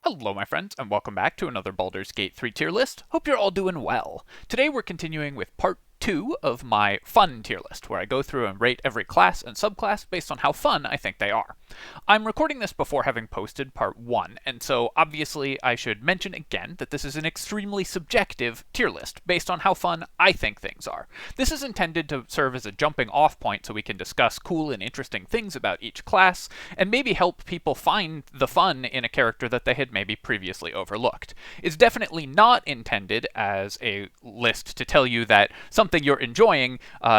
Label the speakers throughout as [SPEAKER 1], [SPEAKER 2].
[SPEAKER 1] Hello my friends, and welcome back to another Baldur's Gate 3 tier list. Hope you're all doing well. Today we're continuing with part 2 of my fun tier list, where I go through and rate every class and subclass based on how fun I think they are. I'm recording this before having posted part 1, and so obviously I should mention again that this is an extremely subjective tier list based on how fun I think things are. This is intended to serve as a jumping off point so we can discuss cool and interesting things about each class, and maybe help people find the fun in a character that they had maybe previously overlooked. It's definitely not intended as a list to tell you that something you're enjoying,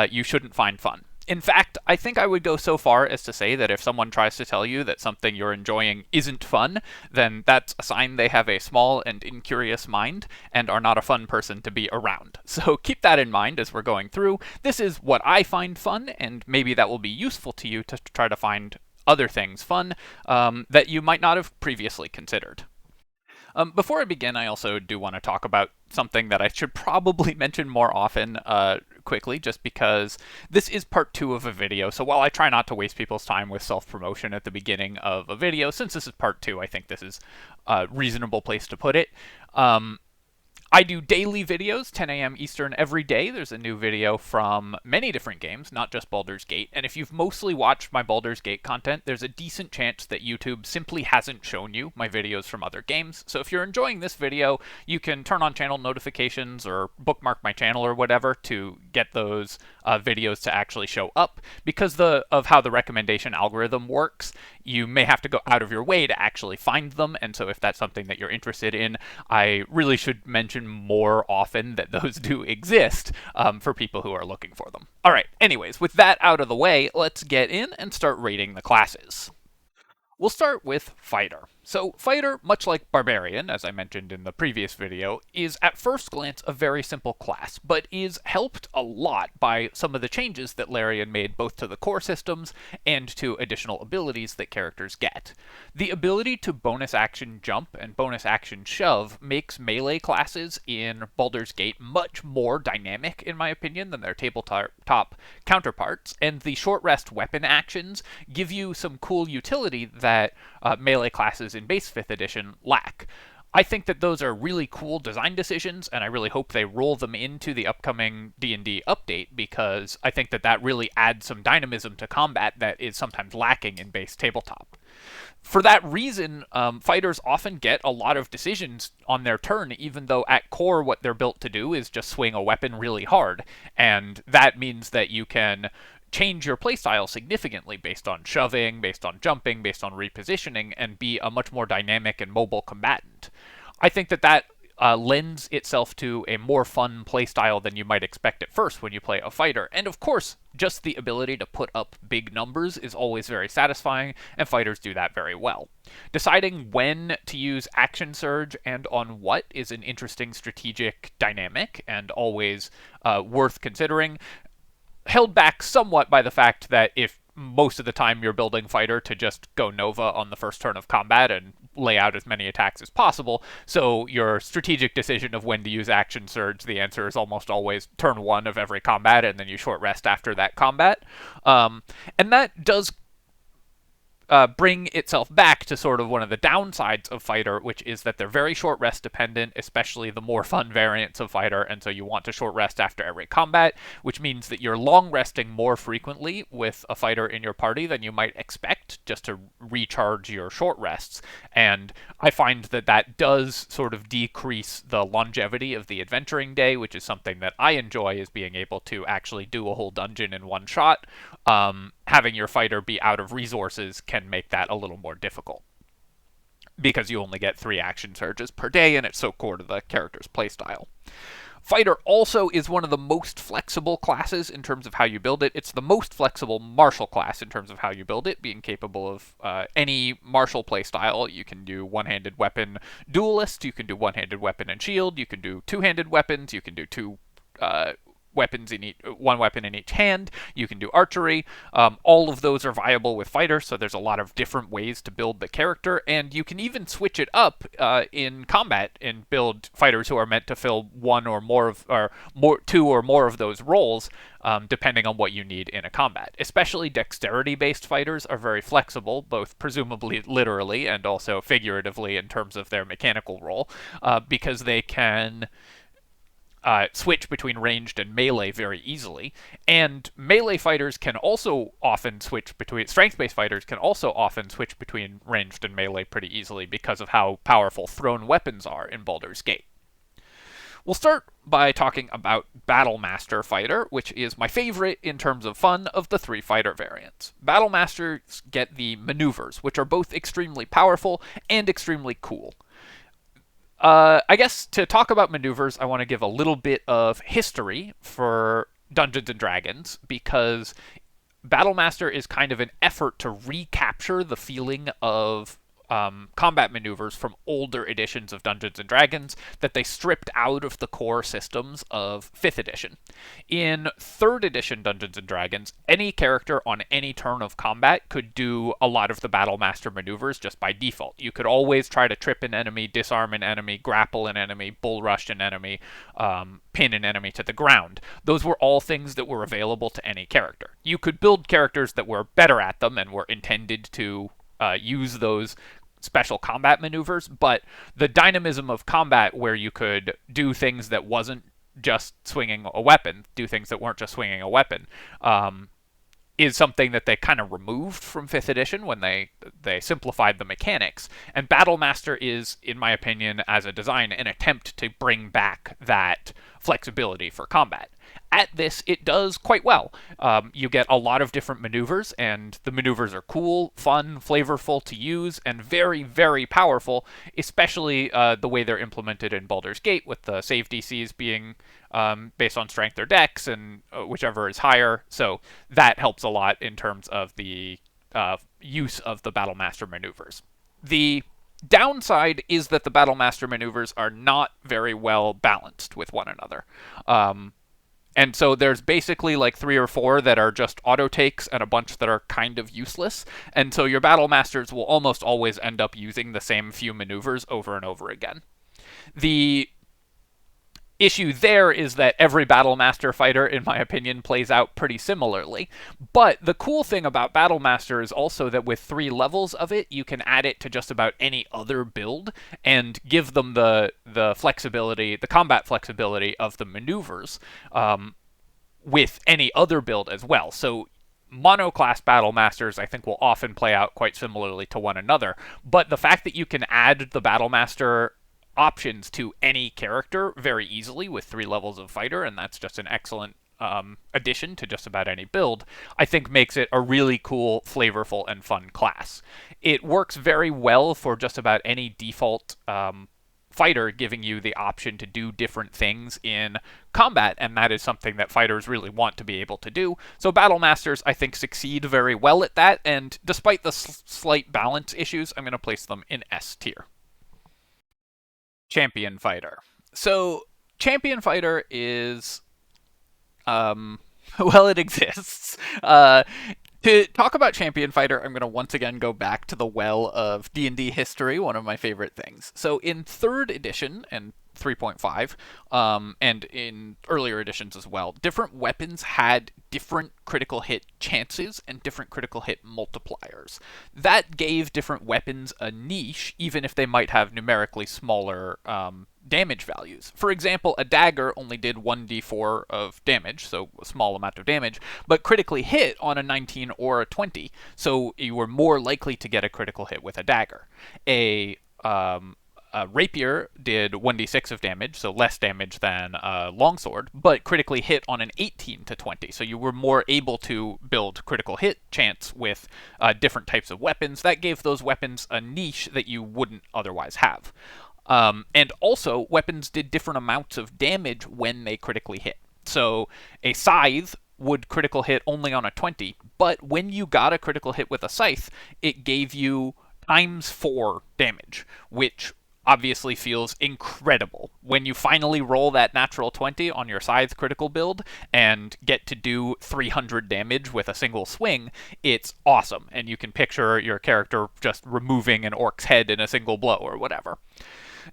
[SPEAKER 1] you shouldn't find fun. In fact, I think I would go so far as to say that if someone tries to tell you that something you're enjoying isn't fun, then that's a sign they have a small and incurious mind and are not a fun person to be around. So keep that in mind as we're going through. This is what I find fun, and maybe that will be useful to you to try to find other things fun that you might not have previously considered. Before I begin, I also do want to talk about something that I should probably mention more often quickly, just because this is part 2 of a video, so while I try not to waste people's time with self-promotion at the beginning of a video, since this is part 2, I think this is a reasonable place to put it. I do daily videos, 10 a.m. Eastern every day. There's a new video from many different games, not just Baldur's Gate, and if you've mostly watched my Baldur's Gate content, there's a decent chance that YouTube simply hasn't shown you my videos from other games. So if you're enjoying this video, you can turn on channel notifications or bookmark my channel or whatever to get those videos to actually show up. Because of how the recommendation algorithm works, you may have to go out of your way to actually find them, and so if that's something that you're interested in, I really should mention more often that those do exist for people who are looking for them. Alright, anyways, with that out of the way, let's get in and start rating the classes. We'll start with Fighter. So Fighter, much like Barbarian, as I mentioned in the previous video, is at first glance a very simple class, but is helped a lot by some of the changes that Larian made both to the core systems and to additional abilities that characters get. The ability to bonus action jump and bonus action shove makes melee classes in Baldur's Gate much more dynamic, in my opinion, than their tabletop counterparts, and the short rest weapon actions give you some cool utility that melee classes in base 5th edition lack. I think that those are really cool design decisions, and I really hope they roll them into the upcoming D&D update, because I think that that really adds some dynamism to combat that is sometimes lacking in base tabletop. For that reason, fighters often get a lot of decisions on their turn, even though at core what they're built to do is just swing a weapon really hard, and that means that you can change your playstyle significantly based on shoving, based on jumping, based on repositioning, and be a much more dynamic and mobile combatant. I think that that lends itself to a more fun playstyle than you might expect at first when you play a fighter. And of course, just the ability to put up big numbers is always very satisfying, and fighters do that very well. Deciding when to use Action Surge and on what is an interesting strategic dynamic, and always worth considering, held back somewhat by the fact that if most of the time you're building fighter to just go Nova on the first turn of combat and lay out as many attacks as possible, so your strategic decision of when to use Action Surge, the answer is almost always turn 1 of every combat, and then you short rest after that combat. And that does bring itself back to sort of one of the downsides of fighter, which is that they're very short rest dependent, especially the more fun variants of fighter, and so you want to short rest after every combat, which means that you're long resting more frequently with a fighter in your party than you might expect, just to recharge your short rests. And I find that that does sort of decrease the longevity of the adventuring day, which is something that I enjoy, is being able to actually do a whole dungeon in one shot. Having your fighter be out of resources can make that a little more difficult, because you only get 3 action surges per day, and it's so core to the character's playstyle. Fighter also is one of the most flexible classes in terms of how you build it. It's the most flexible martial class in terms of how you build it, being capable of any martial playstyle. You can do one-handed weapon duelist, you can do one-handed weapon and shield, you can do two-handed weapons, you can do two weapons in one weapon in each hand. You can do archery. All of those are viable with fighter, so there's a lot of different ways to build the character, and you can even switch it up in combat and build fighters who are meant to fill two or more of those roles, depending on what you need in a combat. Especially dexterity-based fighters are very flexible, both presumably literally and also figuratively in terms of their mechanical role, because they can switch between ranged and melee very easily. And melee fighters can also often switch between... Strength-based fighters can also often switch between ranged and melee pretty easily because of how powerful thrown weapons are in Baldur's Gate. We'll start by talking about Battlemaster Fighter, which is my favorite in terms of fun of the 3 fighter variants. Battlemasters get the maneuvers, which are both extremely powerful and extremely cool. I guess to talk about maneuvers, I want to give a little bit of history for Dungeons & Dragons, because Battlemaster is kind of an effort to recapture the feeling of combat maneuvers from older editions of Dungeons & Dragons that they stripped out of the core systems of 5th edition. In 3rd edition Dungeons & Dragons, any character on any turn of combat could do a lot of the Battlemaster maneuvers just by default. You could always try to trip an enemy, disarm an enemy, grapple an enemy, bull rush an enemy, pin an enemy to the ground. Those were all things that were available to any character. You could build characters that were better at them and were intended to use those special combat maneuvers, but the dynamism of combat where you could do things that wasn't just swinging a weapon, is something that they kind of removed from 5th edition when they simplified the mechanics. And Battlemaster is, in my opinion, as a design, an attempt to bring back that flexibility for combat. At this, it does quite well. You get a lot of different maneuvers, and the maneuvers are cool, fun, flavorful to use, and very, very powerful, especially the way they're implemented in Baldur's Gate, with the save DCs being based on strength or dex, and whichever is higher. So that helps a lot in terms of the use of the Battlemaster maneuvers. The downside is that the Battlemaster maneuvers are not very well balanced with one another. And so there's basically like 3 or 4 that are just auto takes and a bunch that are kind of useless. And so your Battlemasters will almost always end up using the same few maneuvers over and over again. The issue there is that every Battlemaster fighter, in my opinion, plays out pretty similarly. But the cool thing about Battlemaster is also that with 3 levels of it, you can add it to just about any other build and give them the flexibility, the combat flexibility of the maneuvers with any other build as well. So monoclass Battlemasters, I think, will often play out quite similarly to one another. But the fact that you can add the Battlemaster options to any character very easily with 3 levels of fighter, and that's just an excellent addition to just about any build, I think makes it a really cool, flavorful, and fun class. It works very well for just about any default fighter, giving you the option to do different things in combat, and that is something that fighters really want to be able to do. So Battlemasters, I think, succeed very well at that, and despite the slight balance issues, I'm going to place them in S tier. Champion Fighter. So, Champion Fighter is, well, it exists. To talk about Champion Fighter, I'm going to once again go back to the well of D&D history, one of my favorite things. So, in 3rd edition, and 3.5, and in earlier editions as well, different weapons had different critical hit chances and different critical hit multipliers. That gave different weapons a niche, even if they might have numerically smaller damage values. For example, a dagger only did 1d4 of damage, so a small amount of damage, but critically hit on a 19 or a 20, so you were more likely to get a critical hit with a dagger. A rapier did 1d6 of damage, so less damage than a longsword, but critically hit on an 18 to 20, so you were more able to build critical hit chance with different types of weapons. That gave those weapons a niche that you wouldn't otherwise have. And also, weapons did different amounts of damage when they critically hit. So a scythe would critical hit only on a 20, but when you got a critical hit with a scythe, it gave you ×4 damage, which obviously feels incredible. When you finally roll that natural 20 on your Scythe critical build and get to do 300 damage with a single swing, it's awesome. And you can picture your character just removing an orc's head in a single blow or whatever.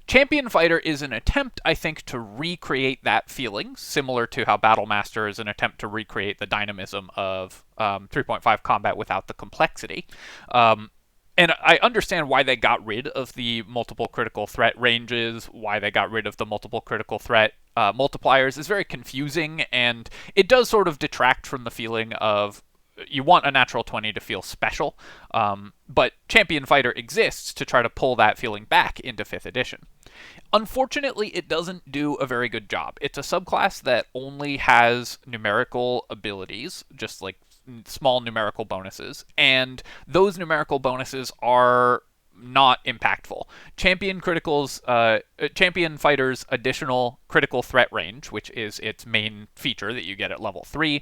[SPEAKER 1] Champion Fighter is an attempt, I think, to recreate that feeling, similar to how Battle Master is an attempt to recreate the dynamism of 3.5 combat without the complexity. And I understand why they got rid of the multiple critical threat ranges, why they got rid of the multiple critical threat multipliers. Is very confusing, and it does sort of detract from the feeling of you want a natural 20 to feel special, but Champion Fighter exists to try to pull that feeling back into 5th edition. Unfortunately, it doesn't do a very good job. It's a subclass that only has numerical abilities, just like small numerical bonuses, and those numerical bonuses are not impactful. Champion Fighter's additional critical threat range, which is its main feature that you get at level 3,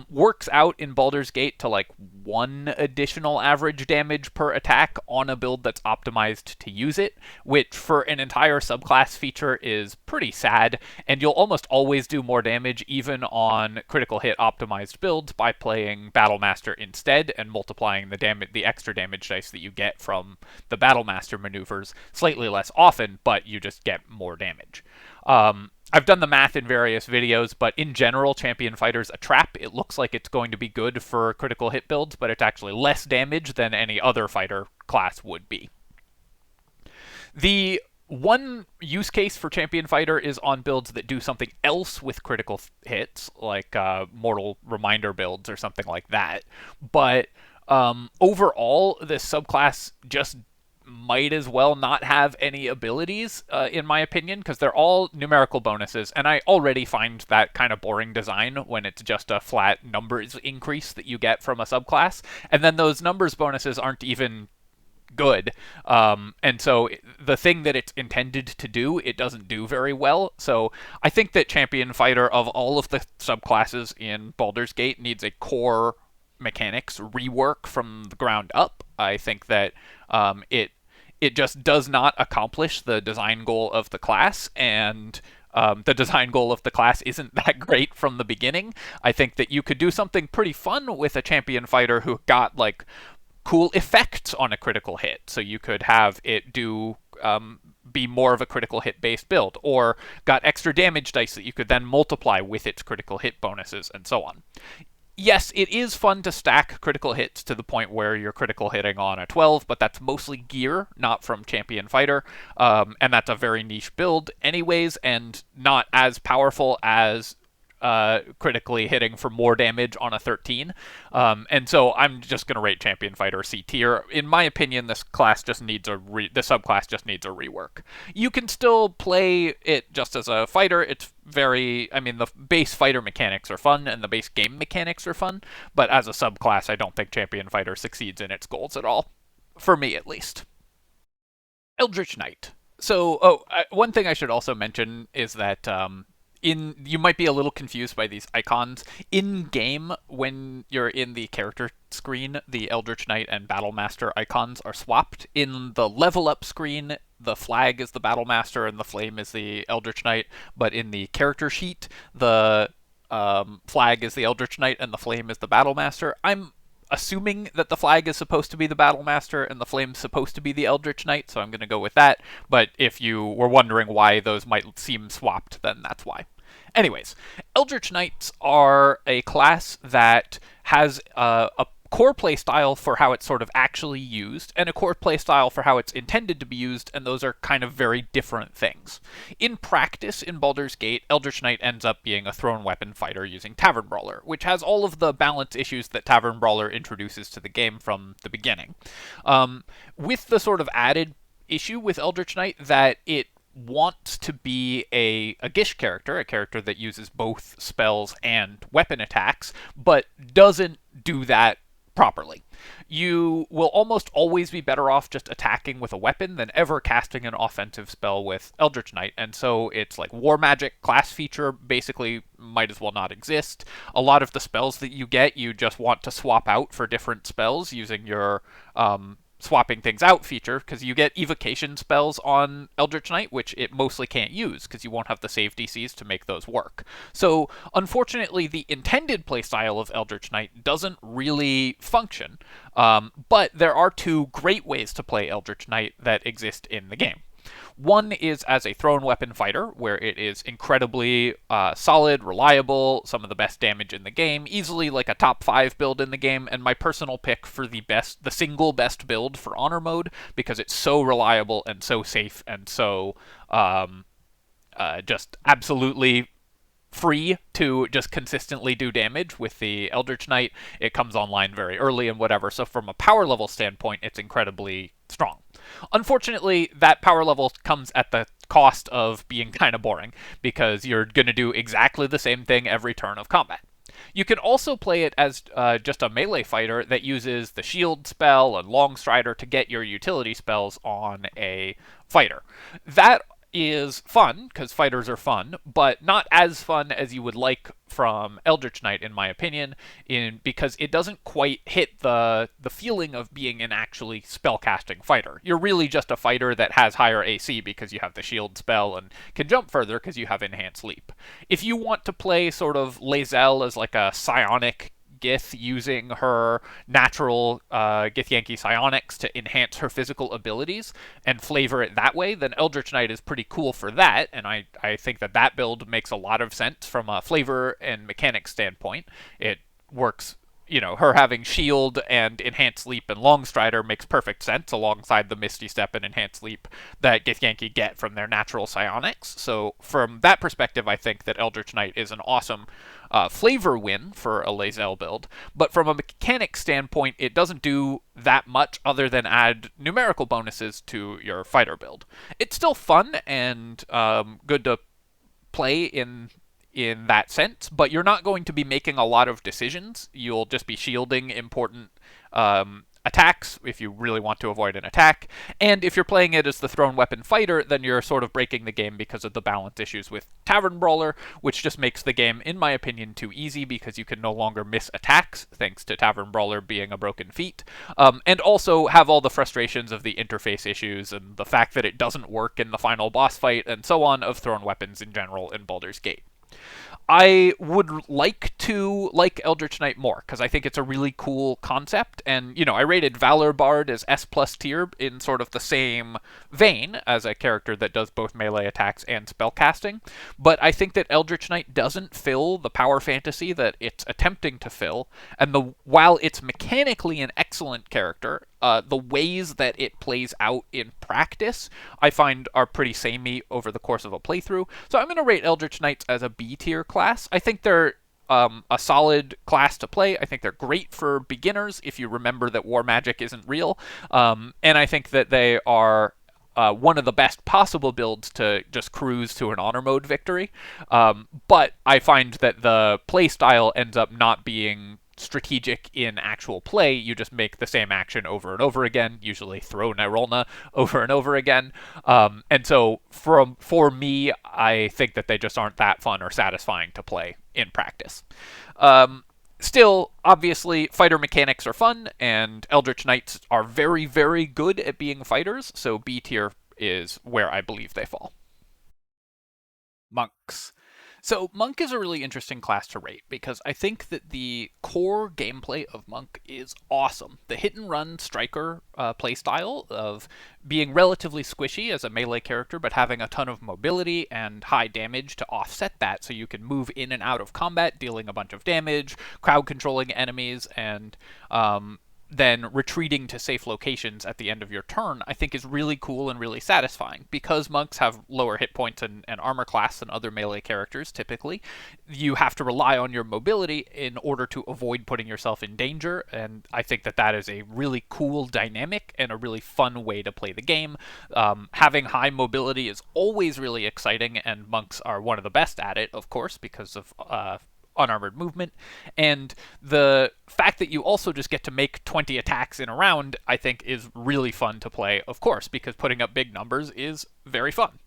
[SPEAKER 1] works out in Baldur's Gate to like 1 additional average damage per attack on a build that's optimized to use it, which for an entire subclass feature is pretty sad, and you'll almost always do more damage even on critical hit optimized builds by playing Battle Master instead and multiplying the extra damage dice that you get from the Battle Master maneuvers slightly less often, but you just get more damage. I've done the math in various videos, but in general, Champion Fighter's a trap. It looks like it's going to be good for critical hit builds, but it's actually less damage than any other fighter class would be. The one use case for Champion Fighter is on builds that do something else with critical hits, like Mortal Reminder builds or something like that. But overall, this subclass just might as well not have any abilities, in my opinion, because they're all numerical bonuses, and I already find that kind of boring design when it's just a flat numbers increase that you get from a subclass, and then those numbers bonuses aren't even good, and so the thing that it's intended to do, it doesn't do very well. So I think that Champion Fighter, of all of the subclasses in Baldur's Gate, needs a core mechanics rework from the ground up. I think that it just does not accomplish the design goal of the class, and the design goal of the class isn't that great from the beginning. I think that you could do something pretty fun with a Champion Fighter who got like cool effects on a critical hit. So you could have it do be more of a critical hit based build, or got extra damage dice that you could then multiply with its critical hit bonuses, and so on. Yes, it is fun to stack critical hits to the point where you're critical hitting on a 12, but that's mostly gear, not from Champion Fighter, and that's a very niche build anyways, and not as powerful as critically hitting for more damage on a 13. And so I'm just going to rate Champion Fighter C tier. In my opinion, this class just needs the subclass just needs a rework. You can still play it just as a fighter. It's the base fighter mechanics are fun and the base game mechanics are fun, but as a subclass, I don't think Champion Fighter succeeds in its goals at all. For me, at least. Eldritch Knight. So, one thing I should also mention is that you might be a little confused by these icons. In-game, when you're in the character screen, the Eldritch Knight and Battle Master icons are swapped. In the level up screen, the flag is the Battle Master and the flame is the Eldritch Knight, but in the character sheet, the flag is the Eldritch Knight and the flame is the Battle Master. I'm assuming that the flag is supposed to be the Battle Master and the flame's supposed to be the Eldritch Knight, so I'm going to go with that. But if you were wondering why those might seem swapped, then that's why. Anyways, Eldritch Knights are a class that has a core playstyle for how it's sort of actually used, and a core playstyle for how it's intended to be used, and those are kind of very different things. In practice, in Baldur's Gate, Eldritch Knight ends up being a thrown weapon fighter using Tavern Brawler, which has all of the balance issues that Tavern Brawler introduces to the game from the beginning. With the sort of added issue with Eldritch Knight that it wants to be a Gish character, a character that uses both spells and weapon attacks, but doesn't do that properly. You will almost always be better off just attacking with a weapon than ever casting an offensive spell with Eldritch Knight, and so it's like War Magic class feature basically might as well not exist. A lot of the spells that you get, you just want to swap out for different spells using your swapping things out feature, because you get evocation spells on Eldritch Knight, which it mostly can't use because you won't have the save DCs to make those work. So unfortunately, the intended playstyle of Eldritch Knight doesn't really function, but there are two great ways to play Eldritch Knight that exist in the game. One is as a thrown weapon fighter, where it is incredibly solid, reliable, some of the best damage in the game, easily like a top 5 build in the game, and my personal pick for the single best build for Honor Mode, because it's so reliable and so safe and so just absolutely free to just consistently do damage with the Eldritch Knight. It comes online very early and whatever, so from a power level standpoint, it's incredibly strong. Unfortunately, that power level comes at the cost of being kind of boring, because you're going to do exactly the same thing every turn of combat. You can also play it as just a melee fighter that uses the shield spell and long strider to get your utility spells on a fighter. That is fun, because fighters are fun, but not as fun as you would like from Eldritch Knight, in my opinion, because it doesn't quite hit the feeling of being an actually spellcasting fighter. You're really just a fighter that has higher AC because you have the shield spell and can jump further because you have enhanced leap. If you want to play sort of Lae'zel as like a psionic Gith using her natural Githyanki psionics to enhance her physical abilities and flavor it that way, then Eldritch Knight is pretty cool for that, and I think that build makes a lot of sense from a flavor and mechanics standpoint. It works. Her having shield and enhanced leap and long strider makes perfect sense alongside the misty step and enhanced leap that Githyanki get from their natural psionics. So from that perspective, I think that Eldritch Knight is an awesome flavor win for a Lae'zel build. But from a mechanics standpoint, it doesn't do that much other than add numerical bonuses to your fighter build. It's still fun and good to play in that sense, but you're not going to be making a lot of decisions. You'll just be shielding important attacks if you really want to avoid an attack. And if you're playing it as the thrown weapon fighter, then you're sort of breaking the game because of the balance issues with Tavern Brawler, which just makes the game, in my opinion, too easy because you can no longer miss attacks, thanks to Tavern Brawler being a broken feat. And also have all the frustrations of the interface issues and the fact that it doesn't work in the final boss fight and so on of thrown weapons in general in Baldur's Gate. I would like to like Eldritch Knight more, because I think it's a really cool concept, and, I rated Valor Bard as S+ tier in sort of the same vein as a character that does both melee attacks and spellcasting, but I think that Eldritch Knight doesn't fill the power fantasy that it's attempting to fill, and while it's mechanically an excellent character, the ways that it plays out in practice, I find are pretty samey over the course of a playthrough. So I'm going to rate Eldritch Knights as a B tier class. I think they're a solid class to play. I think they're great for beginners if you remember that war magic isn't real. And I think that they are one of the best possible builds to just cruise to an honor mode victory. But I find that the play style ends up not being strategic in actual play. You just make the same action over and over again, usually throw Nirolna over and over again. And so for me, I think that they just aren't that fun or satisfying to play in practice. Still, obviously, fighter mechanics are fun, and Eldritch Knights are very, very good at being fighters, so B tier is where I believe they fall. Monks. So Monk is a really interesting class to rate, because I think that the core gameplay of Monk is awesome. The hit-and-run striker playstyle of being relatively squishy as a melee character, but having a ton of mobility and high damage to offset that, so you can move in and out of combat, dealing a bunch of damage, crowd-controlling enemies, and then retreating to safe locations at the end of your turn, I think is really cool and really satisfying. Because monks have lower hit points and armor class than other melee characters, typically, you have to rely on your mobility in order to avoid putting yourself in danger, and I think that that is a really cool dynamic and a really fun way to play the game. Having high mobility is always really exciting, and monks are one of the best at it, of course, because of unarmored movement, and the fact that you also just get to make 20 attacks in a round, I think, is really fun to play, of course, because putting up big numbers is very fun.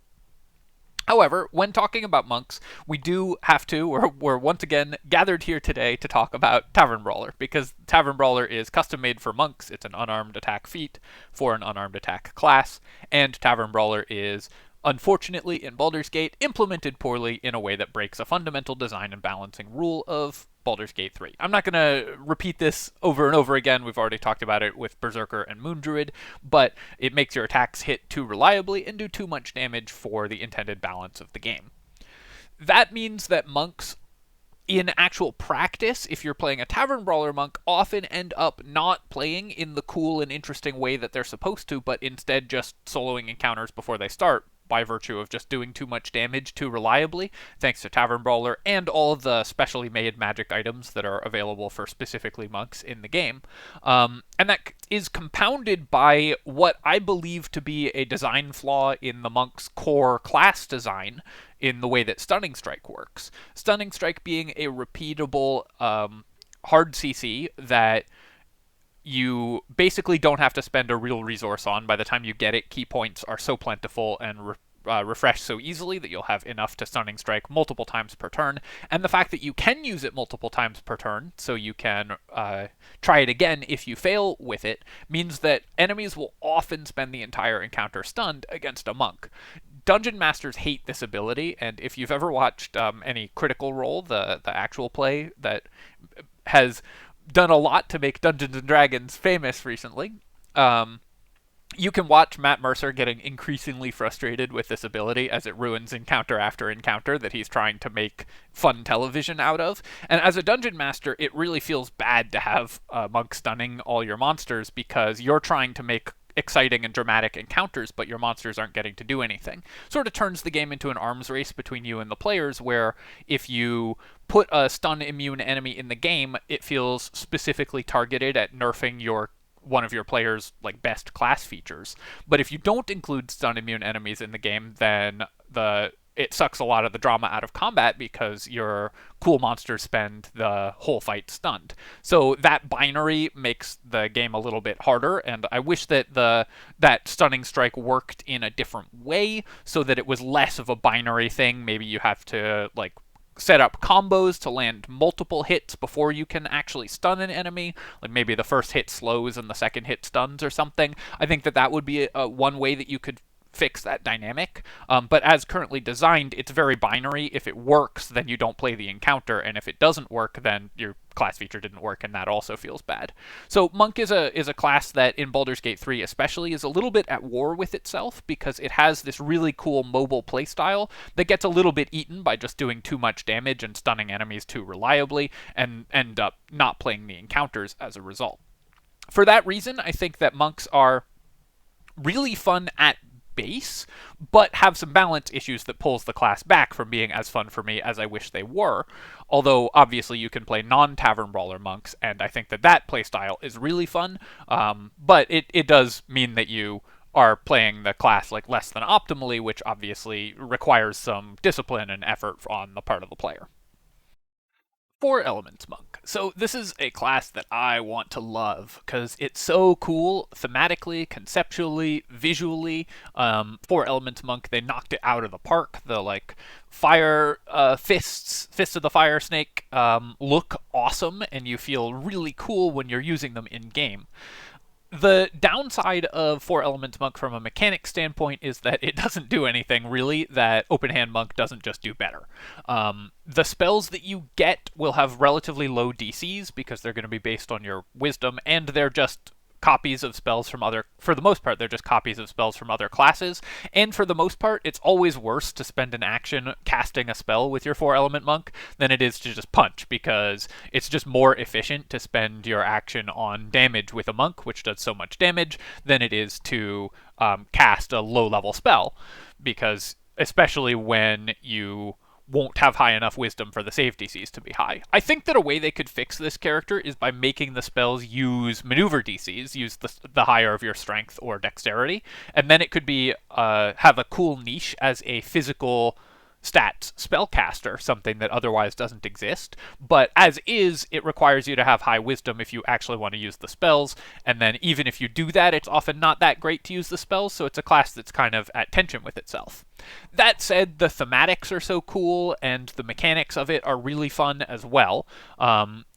[SPEAKER 1] However, when talking about monks, we do have to, we're once again gathered here today to talk about Tavern Brawler, because Tavern Brawler is custom made for monks. It's an unarmed attack feat for an unarmed attack class, and Tavern Brawler is, unfortunately, in Baldur's Gate, implemented poorly in a way that breaks a fundamental design and balancing rule of Baldur's Gate 3. I'm not going to repeat this over and over again. We've already talked about it with Berserker and Moon Druid, but it makes your attacks hit too reliably and do too much damage for the intended balance of the game. That means that monks, in actual practice, if you're playing a Tavern Brawler monk, often end up not playing in the cool and interesting way that they're supposed to, but instead just soloing encounters before they start, by virtue of just doing too much damage too reliably, thanks to Tavern Brawler and all of the specially made magic items that are available for specifically monks in the game. And that is compounded by what I believe to be a design flaw in the monk's core class design in the way that Stunning Strike works. Stunning Strike being a repeatable hard CC that you basically don't have to spend a real resource on. By the time you get it, key points are so plentiful and refresh so easily that you'll have enough to Stunning Strike multiple times per turn. And the fact that you can use it multiple times per turn, so you can try it again if you fail with it, means that enemies will often spend the entire encounter stunned against a monk. Dungeon Masters hate this ability, and if you've ever watched any Critical Role, the actual play that has done a lot to make Dungeons and Dragons famous recently, you can watch Matt Mercer getting increasingly frustrated with this ability as it ruins encounter after encounter that he's trying to make fun television out of. And as a Dungeon Master, it really feels bad to have monk stunning all your monsters, because you're trying to make exciting and dramatic encounters, but your monsters aren't getting to do anything. Sort of turns the game into an arms race between you and the players, where if you put a stun immune enemy in the game, it feels specifically targeted at nerfing one of your players' best class features. But if you don't include stun immune enemies in the game, then it sucks a lot of the drama out of combat, because your cool monsters spend the whole fight stunned. So that binary makes the game a little bit harder, and I wish that that Stunning Strike worked in a different way, so that it was less of a binary thing. Maybe you have to set up combos to land multiple hits before you can actually stun an enemy. Maybe the first hit slows and the second hit stuns or something. I think that would be one way that you could fix that dynamic. But as currently designed, it's very binary. If it works, then you don't play the encounter, and if it doesn't work, then your class feature didn't work, and that also feels bad. So Monk is a class that in Baldur's Gate 3 especially is a little bit at war with itself, because it has this really cool mobile playstyle that gets a little bit eaten by just doing too much damage and stunning enemies too reliably, and end up not playing the encounters as a result. For that reason, I think that monks are really fun at base, but have some balance issues that pulls the class back from being as fun for me as I wish they were. Although, obviously, you can play non-Tavern Brawler monks, and I think that playstyle is really fun, but it does mean that you are playing the class less than optimally, which obviously requires some discipline and effort on the part of the player. Four Elements Monk. So this is a class that I want to love, because it's so cool thematically, conceptually, visually. Four Elements Monk, they knocked it out of the park. The fire fists of the fire snake look awesome, and you feel really cool when you're using them in game. The downside of Four Elements Monk from a mechanic standpoint is that it doesn't do anything, really, that Open Hand Monk doesn't just do better. The spells that you get will have relatively low DCs, because they're going to be based on your wisdom, and they're just copies of spells from for the most part, they're just copies of spells from other classes, and for the most part, it's always worse to spend an action casting a spell with your 4-element monk than it is to just punch, because it's just more efficient to spend your action on damage with a monk, which does so much damage, than it is to cast a low-level spell, because especially when you won't have high enough wisdom for the save DCs to be high. I think that a way they could fix this character is by making the spells use maneuver DCs, use the higher of your strength or dexterity, and then it could be have a cool niche as a physical stats spellcaster, something that otherwise doesn't exist. But as is, it requires you to have high wisdom if you actually want to use the spells, and then even if you do that, it's often not that great to use the spells, so it's a class that's kind of at tension with itself. That said, the thematics are so cool, and the mechanics of it are really fun as well.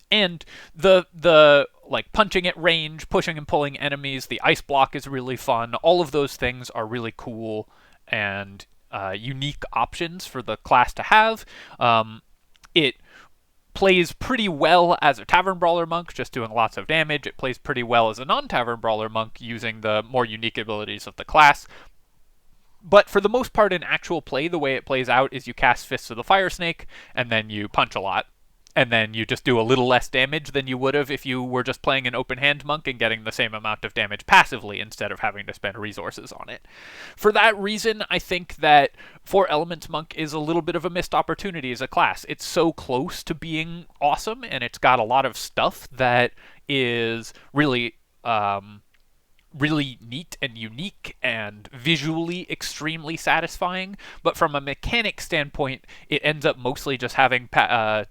[SPEAKER 1] And the like punching at range, pushing and pulling enemies, the ice block is really fun. All of those things are really cool and unique options for the class to have. It plays pretty well as a Tavern Brawler monk, just doing lots of damage. It plays pretty well as a non-Tavern Brawler monk, using the more unique abilities of the class. But for the most part, in actual play, the way it plays out is you cast Fists of the Fire Snake, and then you punch a lot. And then you just do a little less damage than you would have if you were just playing an open hand monk and getting the same amount of damage passively instead of having to spend resources on it. For that reason, I think that 4 Elements monk is a little bit of a missed opportunity as a class. It's so close to being awesome, and it's got a lot of stuff that is really really neat and unique and visually extremely satisfying, but from a mechanic standpoint, it ends up mostly just having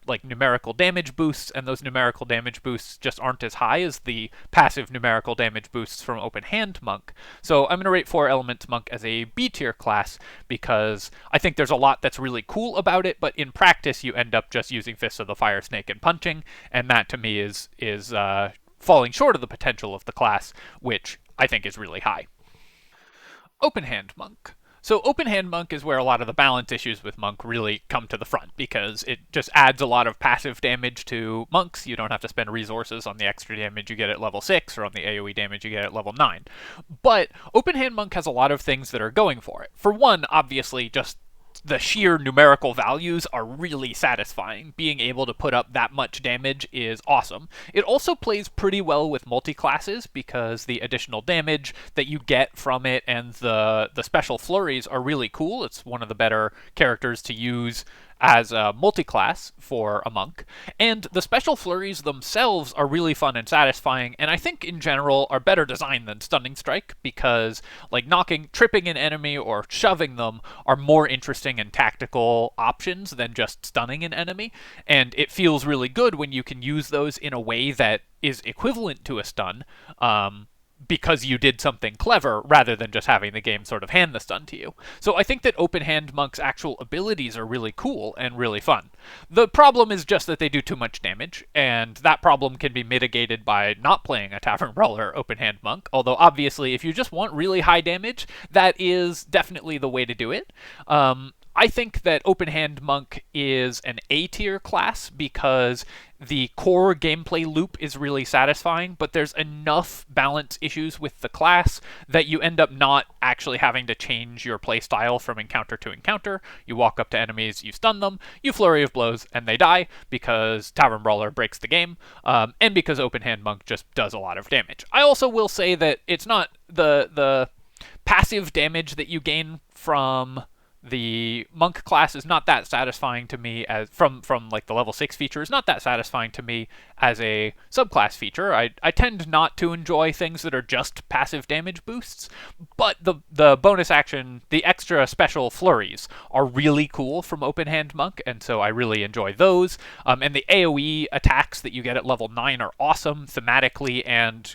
[SPEAKER 1] like numerical damage boosts, and those numerical damage boosts just aren't as high as the passive numerical damage boosts from Open Hand Monk. So I'm going to rate 4 Elements Monk as a B tier class because I think there's a lot that's really cool about it, but in practice you end up just using Fists of the Fire Snake and punching, and that to me is falling short of the potential of the class, which I think is really high. Open Hand Monk. So Open Hand Monk is where a lot of the balance issues with Monk really come to the front, because it just adds a lot of passive damage to monks. You don't have to spend resources on the extra damage you get at level 6 or on the AoE damage you get at level 9. But Open Hand Monk has a lot of things that are going for it. For one, obviously, just the sheer numerical values are really satisfying. Being able to put up that much damage is awesome. It also plays pretty well with multi-classes because the additional damage that you get from it and the special flurries are really cool. It's one of the better characters to use as a multi-class for a monk. And the special flurries themselves are really fun and satisfying, and I think in general are better designed than Stunning Strike, because like tripping an enemy or shoving them are more interesting and tactical options than just stunning an enemy, and it feels really good when you can use those in a way that is equivalent to a stun, because you did something clever rather than just having the game sort of hand the stun to you. So I think that Open Hand Monk's actual abilities are really cool and really fun. The problem is just that they do too much damage, and that problem can be mitigated by not playing a Tavern Brawler Open Hand Monk, although obviously if you just want really high damage, that is definitely the way to do it. I think that Open Hand Monk is an A-tier class because the core gameplay loop is really satisfying, but there's enough balance issues with the class that you end up not actually having to change your playstyle from encounter to encounter. You walk up to enemies, you stun them, you flurry of blows, and they die because Tavern Brawler breaks the game, and because Open Hand Monk just does a lot of damage. I also will say that it's not the passive damage that you gain from the monk class is not that satisfying to me as from like the level 6 feature is not that satisfying to me as a subclass feature. I tend not to enjoy things that are just passive damage boosts, but the bonus action, the extra special flurries are really cool from Open Hand Monk, and so I really enjoy those. And the AoE attacks that you get at level 9 are awesome thematically and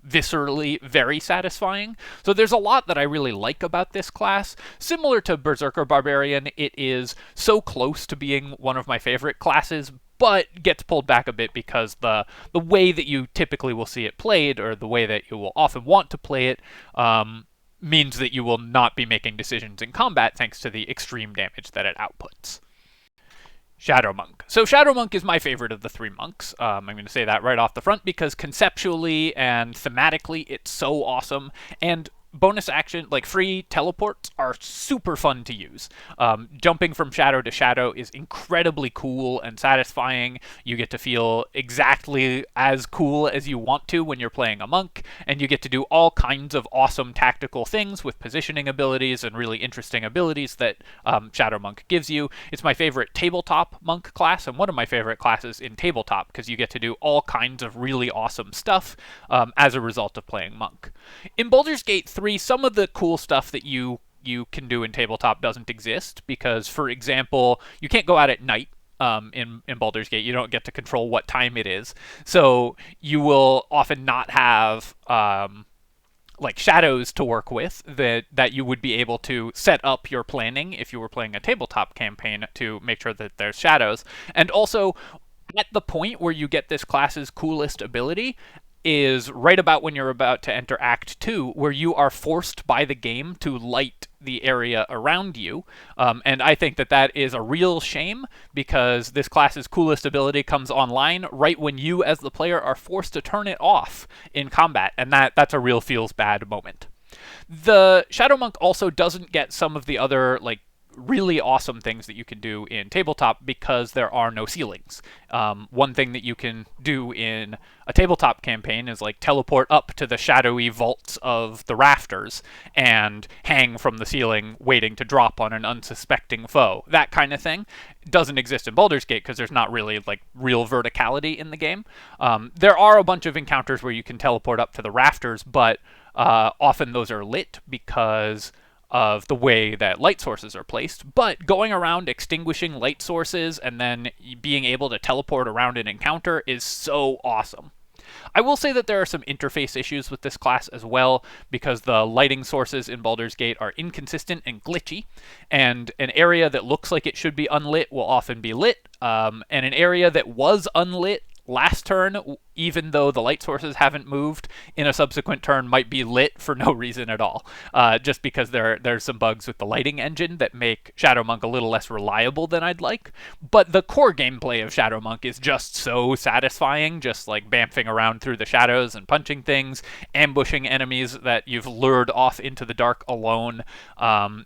[SPEAKER 1] viscerally very satisfying. So there's a lot that I really like about this class. Similar to Berserker Barbarian, it is so close to being one of my favorite classes, but gets pulled back a bit because the way that you typically will see it played, or the way that you will often want to play it, means that you will not be making decisions in combat thanks to the extreme damage that it outputs. Shadow Monk. So Shadow Monk is my favorite of the 3 monks. I'm going to say that right off the front because conceptually and thematically it's so awesome, and bonus action, like free teleports, are super fun to use. Jumping from shadow to shadow is incredibly cool and satisfying. You get to feel exactly as cool as you want to when you're playing a monk, and you get to do all kinds of awesome tactical things with positioning abilities and really interesting abilities that Shadow Monk gives you. It's my favorite tabletop monk class, and one of my favorite classes in tabletop, because you get to do all kinds of really awesome stuff as a result of playing monk. In Baldur's Gate 3, some of the cool stuff that you you can do in tabletop doesn't exist because, for example, you can't go out at night. In Baldur's Gate, you don't get to control what time it is, so you will often not have like shadows to work with that you would be able to set up your planning if you were playing a tabletop campaign to make sure that there's shadows. And also, at the point where you get this class's coolest ability is right about when you're about to enter Act 2, where you are forced by the game to light the area around you. And I think that that is a real shame, because this class's coolest ability comes online right when you, as the player, are forced to turn it off in combat, and that's a real feels bad moment. The Shadow Monk also doesn't get some of the other, like, really awesome things that you can do in tabletop because there are no ceilings. One thing that you can do in a tabletop campaign is like teleport up to the shadowy vaults of the rafters and hang from the ceiling waiting to drop on an unsuspecting foe. That kind of thing doesn't exist in Baldur's Gate because there's not really like real verticality in the game. There are a bunch of encounters where you can teleport up to the rafters, but often those are lit because of the way that light sources are placed. But going around extinguishing light sources and then being able to teleport around an encounter is so awesome. I will say that there are some interface issues with this class as well, because the lighting sources in Baldur's Gate are inconsistent and glitchy, and an area that looks like it should be unlit will often be lit, and an area that was unlit last turn, even though the light sources haven't moved, in a subsequent turn might be lit for no reason at all, just because there's some bugs with the lighting engine that make Shadow Monk a little less reliable than I'd like. But the core gameplay of Shadow Monk is just so satisfying, just like bamfing around through the shadows and punching things, ambushing enemies that you've lured off into the dark alone,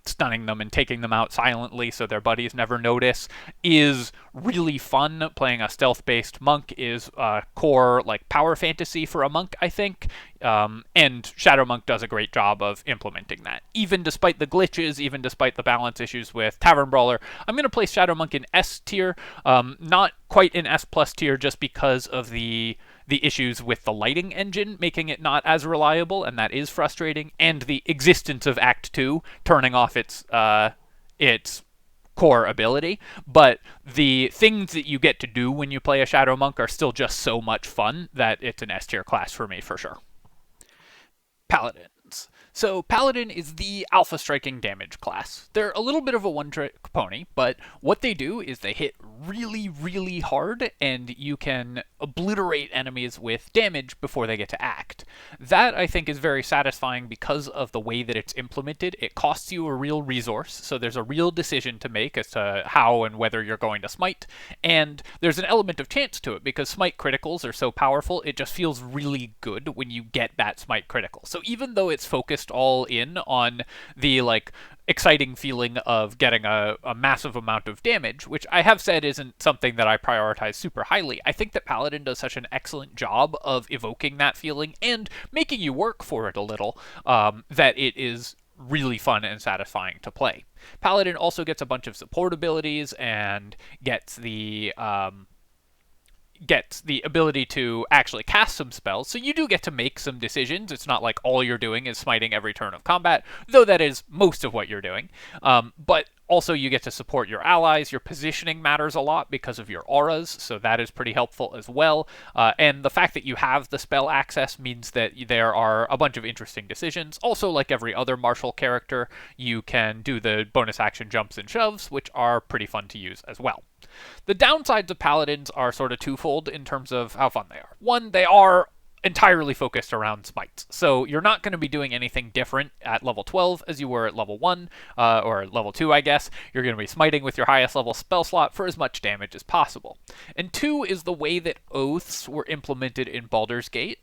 [SPEAKER 1] stunning them and taking them out silently so their buddies never notice, is really fun. Playing a stealth-based monk is core like power fantasy for a monk, I think, and Shadow Monk does a great job of implementing that. Even despite the glitches, even despite the balance issues with Tavern Brawler, I'm going to place Shadow Monk in S tier, not quite in S plus tier, just because of the issues with the lighting engine making it not as reliable, and that is frustrating, and the existence of Act 2 turning off its core ability. But the things that you get to do when you play a Shadow Monk are still just so much fun that it's an S tier class for me for sure. Paladins. So Paladin is the alpha striking damage class. They're a little bit of a one-trick pony, but what they do is they hit really, really hard, and you can obliterate enemies with damage before they get to act. That, I think, is very satisfying because of the way that it's implemented. It costs you a real resource, so there's a real decision to make as to how and whether you're going to smite, and there's an element of chance to it because smite criticals are so powerful, it just feels really good when you get that smite critical. So even though it's focused all in on the like exciting feeling of getting a massive amount of damage, which I have said isn't something that I prioritize super highly, I think that Paladin does such an excellent job of evoking that feeling and making you work for it a little, that it is really fun and satisfying to play. Paladin also gets a bunch of support abilities and gets the ability to actually cast some spells, so you do get to make some decisions. It's not like all you're doing is smiting every turn of combat, though that is most of what you're doing. But also you get to support your allies. Your positioning matters a lot because of your auras, so that is pretty helpful as well. And the fact that you have the spell access means that there are a bunch of interesting decisions. Also, like every other martial character, you can do the bonus action jumps and shoves, which are pretty fun to use as well. The downsides of Paladins are sort of twofold in terms of how fun they are. One, they are entirely focused around smites, so you're not going to be doing anything different at level 12 as you were at level 1, or level 2, I guess. You're going to be smiting with your highest level spell slot for as much damage as possible. And two is the way that oaths were implemented in Baldur's Gate,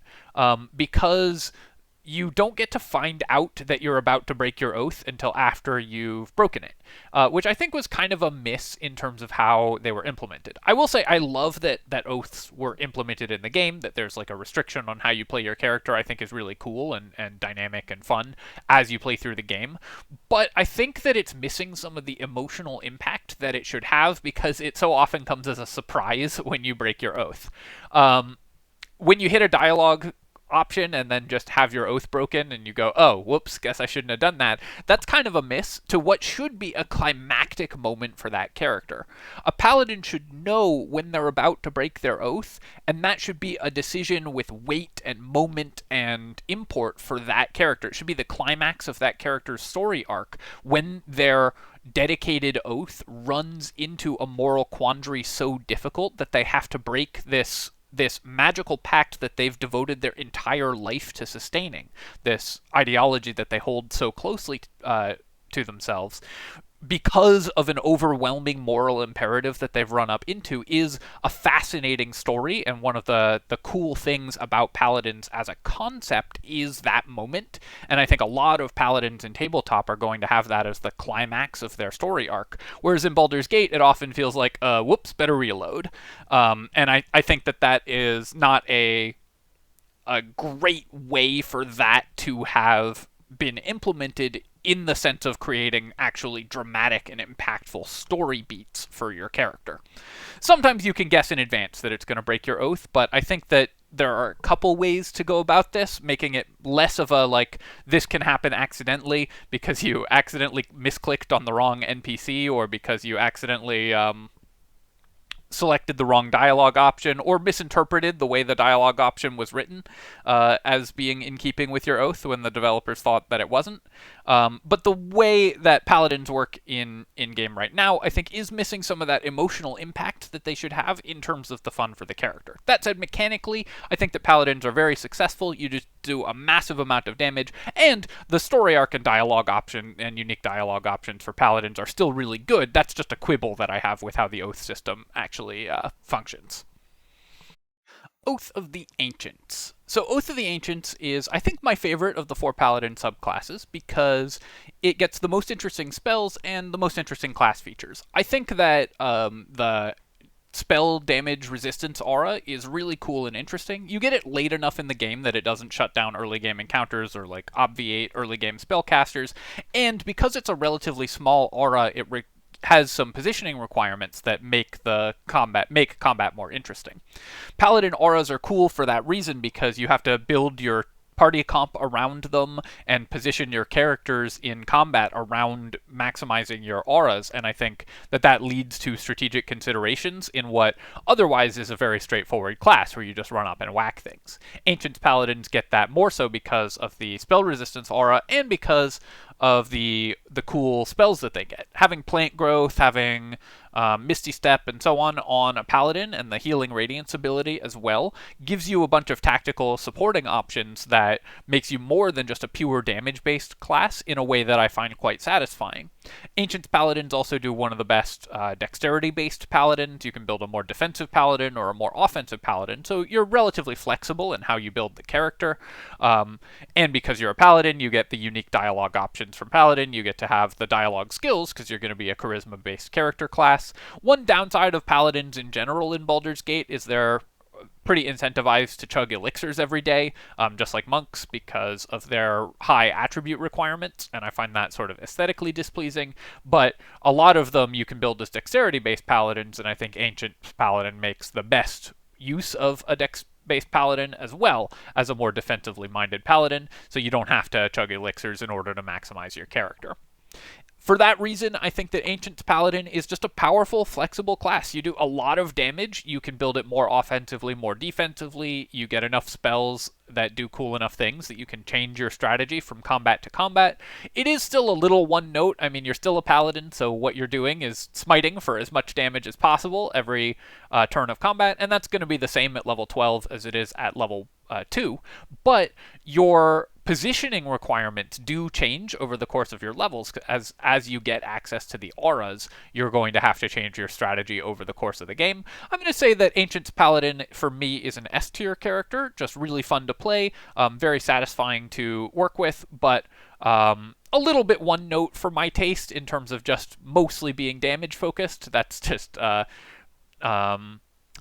[SPEAKER 1] because you don't get to find out that you're about to break your oath until after you've broken it, which I think was kind of a miss in terms of how they were implemented. I will say I love that oaths were implemented in the game, that there's like a restriction on how you play your character. I think is really cool and dynamic and fun as you play through the game. But I think that it's missing some of the emotional impact that it should have, because it so often comes as a surprise when you break your oath. When you hit a dialogue option and then just have your oath broken and you go, oh, whoops, guess I shouldn't have done that. That's kind of a miss to what should be a climactic moment for that character. A paladin should know when they're about to break their oath, and that should be a decision with weight and moment and import for that character. It should be the climax of that character's story arc when their dedicated oath runs into a moral quandary so difficult that they have to break this magical pact that they've devoted their entire life to sustaining, this ideology that they hold so closely to themselves, because of an overwhelming moral imperative that they've run up into, is a fascinating story. And one of the cool things about Paladins as a concept is that moment. And I think a lot of Paladins in tabletop are going to have that as the climax of their story arc. Whereas in Baldur's Gate, it often feels like, whoops, better reload. And I think that is not a great way for that to have been implemented in the sense of creating actually dramatic and impactful story beats for your character. Sometimes you can guess in advance that it's going to break your oath, but I think that there are a couple ways to go about this, making it less of a, like, this can happen accidentally because you accidentally misclicked on the wrong NPC, or because you accidentally selected the wrong dialogue option, or misinterpreted the way the dialogue option was written as being in keeping with your oath when the developers thought that it wasn't. But the way that Paladins work in-game right now, I think, is missing some of that emotional impact that they should have in terms of the fun for the character. That said, mechanically, I think that Paladins are very successful. You just do a massive amount of damage, and the story arc and dialogue option and unique dialogue options for Paladins are still really good. That's just a quibble that I have with how the oath system actually functions. Oath of the Ancients. So Oath of the Ancients is, I think, my favorite of the 4 Paladin subclasses because it gets the most interesting spells and the most interesting class features. I think that the spell damage resistance aura is really cool and interesting. You get it late enough in the game that it doesn't shut down early game encounters or like obviate early game spellcasters, and because it's a relatively small aura, it has some positioning requirements that make combat more interesting. Paladin auras are cool for that reason because you have to build your party comp around them and position your characters in combat around maximizing your auras, and I think that leads to strategic considerations in what otherwise is a very straightforward class where you just run up and whack things. Ancient Paladins get that more so because of the spell resistance aura and because of the cool spells that they get. Having plant growth, having Misty Step, and so on a Paladin, and the Healing Radiance ability as well, gives you a bunch of tactical supporting options that makes you more than just a pure damage-based class in a way that I find quite satisfying. Ancient Paladins also do one of the best dexterity-based Paladins. You can build a more defensive Paladin or a more offensive Paladin, so you're relatively flexible in how you build the character. And because you're a Paladin, you get the unique dialogue options from Paladin. You get to have the dialogue skills because you're going to be a charisma-based character class. One downside of Paladins in general in Baldur's Gate is they're pretty incentivized to chug elixirs every day, just like monks, because of their high attribute requirements, and I find that sort of aesthetically displeasing. But a lot of them you can build as dexterity-based Paladins, and I think Ancient Paladin makes the best use of a dex-based Paladin as well as a more defensively minded Paladin, so you don't have to chug elixirs in order to maximize your character. For that reason, I think that Ancient Paladin is just a powerful, flexible class. You do a lot of damage, you can build it more offensively, more defensively, you get enough spells that do cool enough things that you can change your strategy from combat to combat. It is still a little one note. I mean, you're still a Paladin, so what you're doing is smiting for as much damage as possible every turn of combat, and that's going to be the same at level 12 as it is at level 2, but your positioning requirements do change over the course of your levels. As you get access to the auras, you're going to have to change your strategy over the course of the game. I'm going to say that Ancient Paladin, for me, is an S-tier character, just really fun to play, very satisfying to work with, but a little bit one note for my taste in terms of just mostly being damage focused. That's just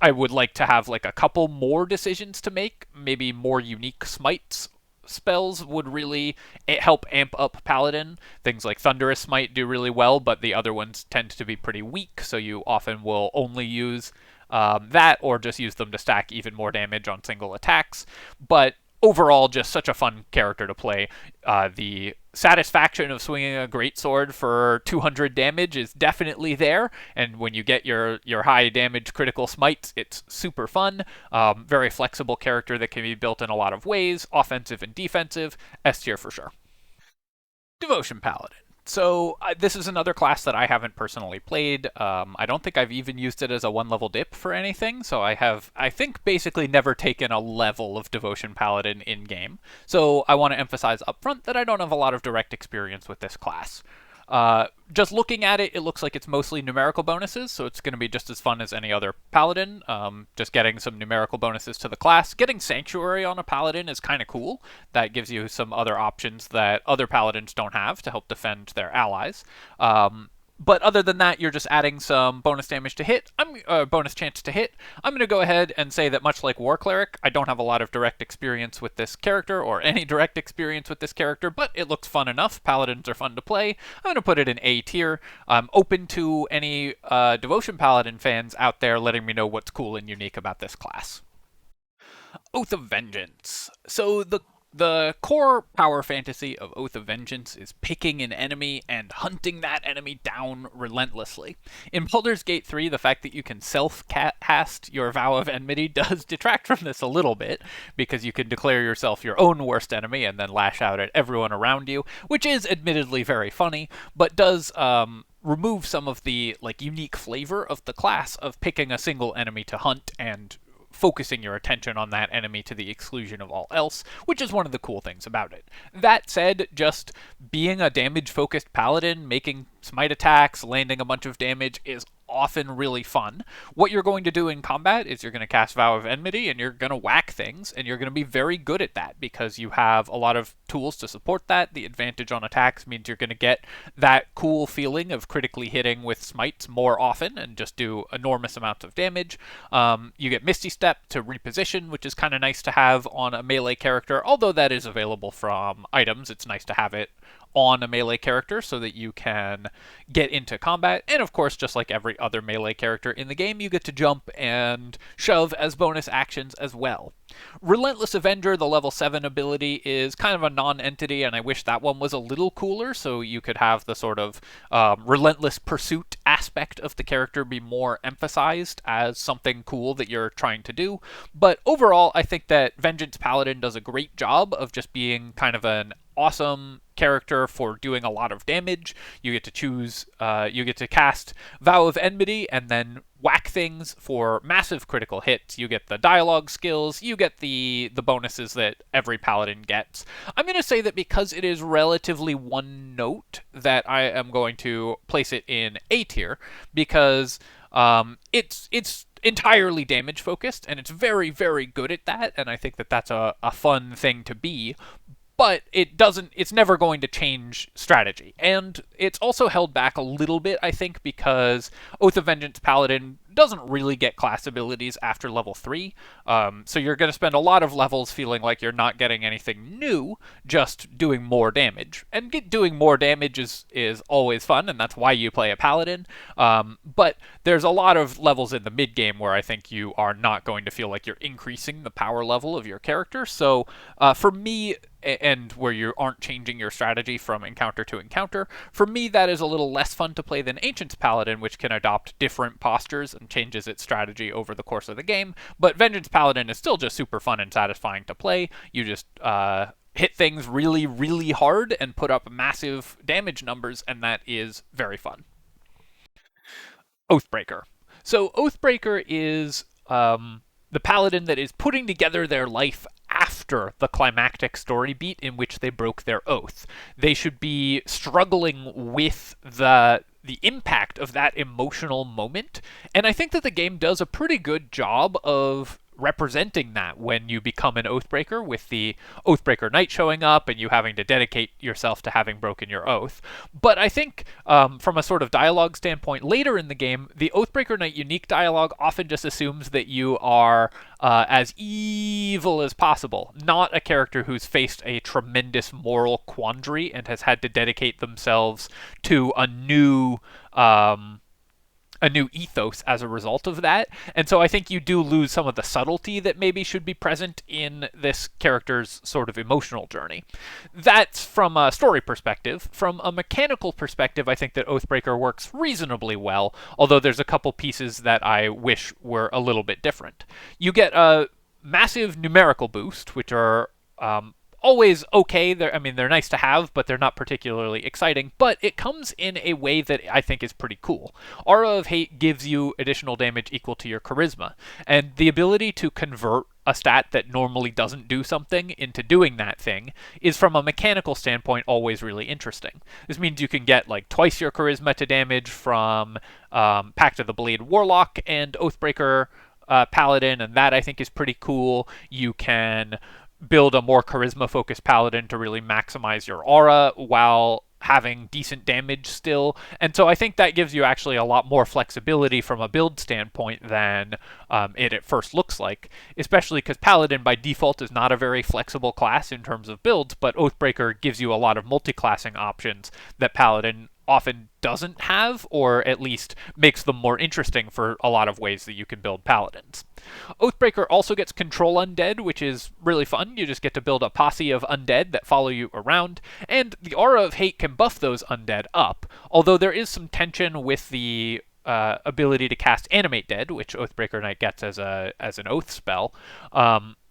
[SPEAKER 1] I would like to have like a couple more decisions to make, maybe more unique smites. Spells would really help amp up Paladin. Things like Thunderous Smite do really well, but the other ones tend to be pretty weak, so you often will only use that or just use them to stack even more damage on single attacks. But overall, just such a fun character to play. The satisfaction of swinging a greatsword for 200 damage is definitely there, and when you get your high damage critical smites, it's super fun. Very flexible character that can be built in a lot of ways, offensive and defensive. S tier for sure. Devotion Paladin. So this is another class that I haven't personally played. I don't think I've even used it as a one-level dip for anything, so I think, basically never taken a level of Devotion Paladin in-game. So I want to emphasize up front that I don't have a lot of direct experience with this class. Just looking at it, it looks like it's mostly numerical bonuses, so it's going to be just as fun as any other Paladin. Just getting some numerical bonuses to the class. Getting Sanctuary on a Paladin is kind of cool. That gives you some other options that other Paladins don't have to help defend their allies. But other than that, you're just adding some bonus damage to hit, bonus chance to hit. I'm going to go ahead and say that much like War Cleric, I don't have a lot of direct experience with this character, or any direct experience with this character, but it looks fun enough. Paladins are fun to play. I'm going to put it in A tier. I'm open to any Devotion Paladin fans out there letting me know what's cool and unique about this class. Oath of Vengeance. So the core power fantasy of Oath of Vengeance is picking an enemy and hunting that enemy down relentlessly. In Baldur's Gate 3, the fact that you can self-cast your Vow of Enmity does detract from this a little bit, because you can declare yourself your own worst enemy and then lash out at everyone around you, which is admittedly very funny, but does remove some of the unique flavor of the class of picking a single enemy to hunt and focusing your attention on that enemy to the exclusion of all else, which is one of the cool things about it. That said, just being a damage-focused paladin, making smite attacks, landing a bunch of damage is often really fun. What you're going to do in combat is you're going to cast Vow of Enmity, and you're going to whack things, and you're going to be very good at that because you have a lot of tools to support that. The advantage on attacks means you're going to get that cool feeling of critically hitting with smites more often and just do enormous amounts of damage. You get Misty Step to reposition, which is kind of nice to have on a melee character, although that is available from items. It's nice to have it on a melee character so that you can get into combat. And of course, just like every other melee character in the game, you get to jump and shove as bonus actions as well. Relentless Avenger, the level 7 ability, is kind of a non-entity, and I wish that one was a little cooler, so you could have the sort of relentless pursuit aspect of the character be more emphasized as something cool that you're trying to do. But overall, I think that Vengeance Paladin does a great job of just being kind of an awesome character for doing a lot of damage. You get to choose, you get to cast Vow of Enmity and then whack things for massive critical hits. You get the dialogue skills, you get the bonuses that every paladin gets. I'm going to say that because it is relatively one note, that I am going to place it in A tier, because it's entirely damage focused, and it's very, very good at that, and I think that that's a fun thing to be. But it's never going to change strategy. And it's also held back a little bit, I think, because Oath of Vengeance Paladin doesn't really get class abilities after level 3. So you're going to spend a lot of levels feeling like you're not getting anything new, just doing more damage. And doing more damage is always fun, and that's why you play a Paladin. But there's a lot of levels in the mid-game where I think you are not going to feel like you're increasing the power level of your character. So for me, and where you aren't changing your strategy from encounter to encounter, for me that is a little less fun to play than Ancient's Paladin, which can adopt different postures and changes its strategy over the course of the game. But Vengeance Paladin is still just super fun and satisfying to play. You just hit things really, really hard and put up massive damage numbers, and that is very fun. Oathbreaker. So Oathbreaker is the paladin that is putting together their life after the climactic story beat in which they broke their oath. They should be struggling with the impact of that emotional moment, and I think that the game does a pretty good job of representing that when you become an Oathbreaker, with the Oathbreaker Knight showing up and you having to dedicate yourself to having broken your oath. But I think from a sort of dialogue standpoint, later in the game, the Oathbreaker Knight unique dialogue often just assumes that you are as evil as possible, not a character who's faced a tremendous moral quandary and has had to dedicate themselves to a new a new ethos as a result of that. And so I think you do lose some of the subtlety that maybe should be present in this character's sort of emotional journey. That's from a story perspective. From a mechanical perspective, I think that Oathbreaker works reasonably well, although there's a couple pieces that I wish were a little bit different. You get a massive numerical boost, which are always okay. They're nice to have, but they're not particularly exciting. But it comes in a way that I think is pretty cool. Aura of Hate gives you additional damage equal to your charisma, and the ability to convert a stat that normally doesn't do something into doing that thing is, from a mechanical standpoint, always really interesting. This means you can get like twice your charisma to damage from Pact of the Blade Warlock and Oathbreaker Paladin, and that I think is pretty cool. You can build a more charisma-focused Paladin to really maximize your aura while having decent damage still. And so I think that gives you actually a lot more flexibility from a build standpoint than it at first looks like, especially because Paladin by default is not a very flexible class in terms of builds, but Oathbreaker gives you a lot of multi-classing options that Paladin often doesn't have, or at least makes them more interesting for a lot of ways that you can build Paladins. Oathbreaker also gets Control Undead, which is really fun. You just get to build a posse of undead that follow you around, and the Aura of Hate can buff those undead up, although there is some tension with the ability to cast Animate Dead, which Oathbreaker Knight gets as an Oath spell,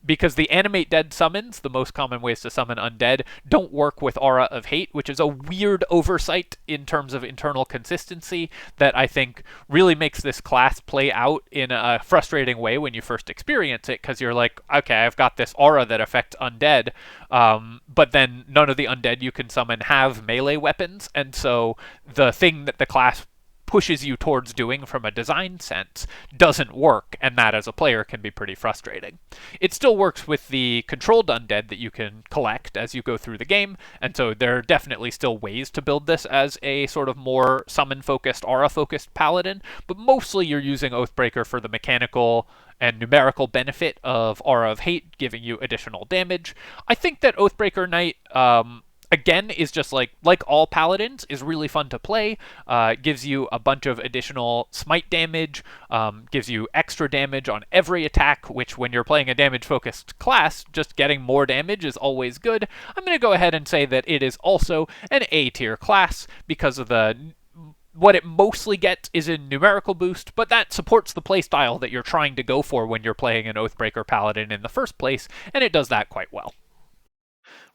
[SPEAKER 1] because the Animate Dead summons, the most common ways to summon undead, don't work with Aura of Hate, which is a weird oversight in terms of internal consistency that I think really makes this class play out in a frustrating way when you first experience it, because you're like, okay, I've got this aura that affects undead, but then none of the undead you can summon have melee weapons, and so the thing that the class pushes you towards doing from a design sense doesn't work, and that as a player can be pretty frustrating. It still works with the controlled undead that you can collect as you go through the game, and so there are definitely still ways to build this as a sort of more summon-focused, aura-focused paladin, but mostly you're using Oathbreaker for the mechanical and numerical benefit of Aura of Hate, giving you additional damage. I think that Oathbreaker Knight, again, is just like all Paladins, is really fun to play. Gives you a bunch of additional smite damage, gives you extra damage on every attack, which when you're playing a damage-focused class, just getting more damage is always good. I'm going to go ahead and say that it is also an A-tier class because of what it mostly gets is a numerical boost, but that supports the playstyle that you're trying to go for when you're playing an Oathbreaker Paladin in the first place, and it does that quite well.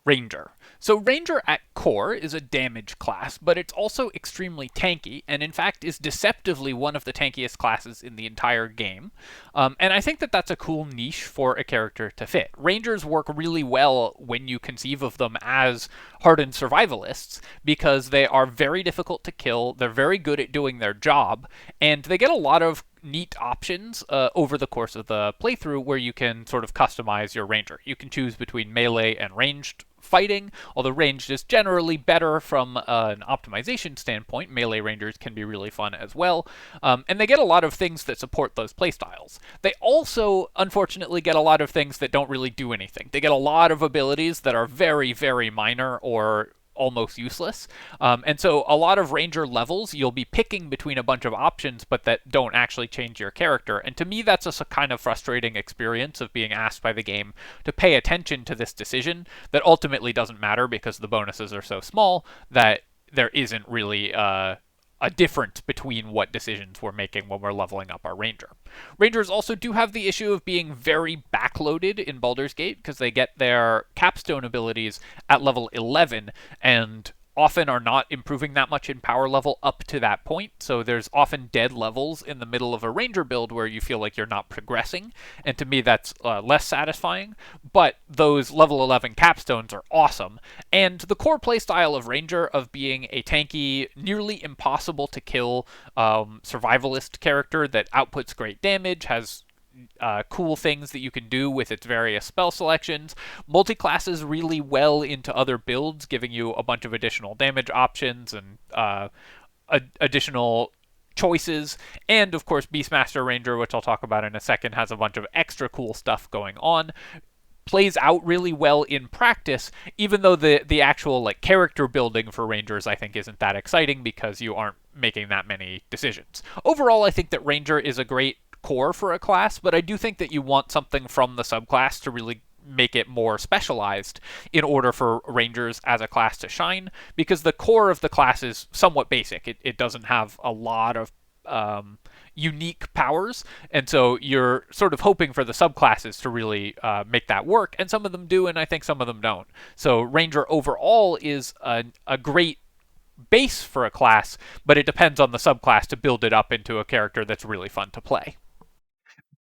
[SPEAKER 1] Ranger. So Ranger at core is a damage class, but it's also extremely tanky, and in fact is deceptively one of the tankiest classes in the entire game. And I think that that's a cool niche for a character to fit. Rangers work really well when you conceive of them as hardened survivalists, because they are very difficult to kill, they're very good at doing their job, and they get a lot of neat options over the course of the playthrough where you can sort of customize your ranger. You can choose between melee and ranged fighting, although ranged is generally better from an optimization standpoint. Melee rangers can be really fun as well, and they get a lot of things that support those playstyles. They also, unfortunately, get a lot of things that don't really do anything. They get a lot of abilities that are very, very minor or almost useless. And so a lot of ranger levels, you'll be picking between a bunch of options, but that don't actually change your character. And to me, that's a kind of frustrating experience of being asked by the game to pay attention to this decision that ultimately doesn't matter because the bonuses are so small that there isn't really a difference between what decisions we're making when we're leveling up our ranger. Rangers also do have the issue of being very backloaded in Baldur's Gate because they get their capstone abilities at level 11 and often are not improving that much in power level up to that point, so there's often dead levels in the middle of a ranger build where you feel like you're not progressing, and to me that's less satisfying, but those level 11 capstones are awesome, and the core playstyle of ranger of being a tanky, nearly impossible to kill survivalist character that outputs great damage, has cool things that you can do with its various spell selections, multi-classes really well into other builds, giving you a bunch of additional damage options and additional choices, and of course Beastmaster Ranger, which I'll talk about in a second, has a bunch of extra cool stuff going on. plays out really well in practice, even though the actual like character building for Rangers I think isn't that exciting because you aren't making that many decisions. Overall, I think that Ranger is a great core for a class, but I do think that you want something from the subclass to really make it more specialized in order for Rangers as a class to shine, because the core of the class is somewhat basic. It doesn't have a lot of unique powers, and so you're sort of hoping for the subclasses to really make that work, and some of them do, and I think some of them don't. So Ranger overall is a great base for a class, but it depends on the subclass to build it up into a character that's really fun to play.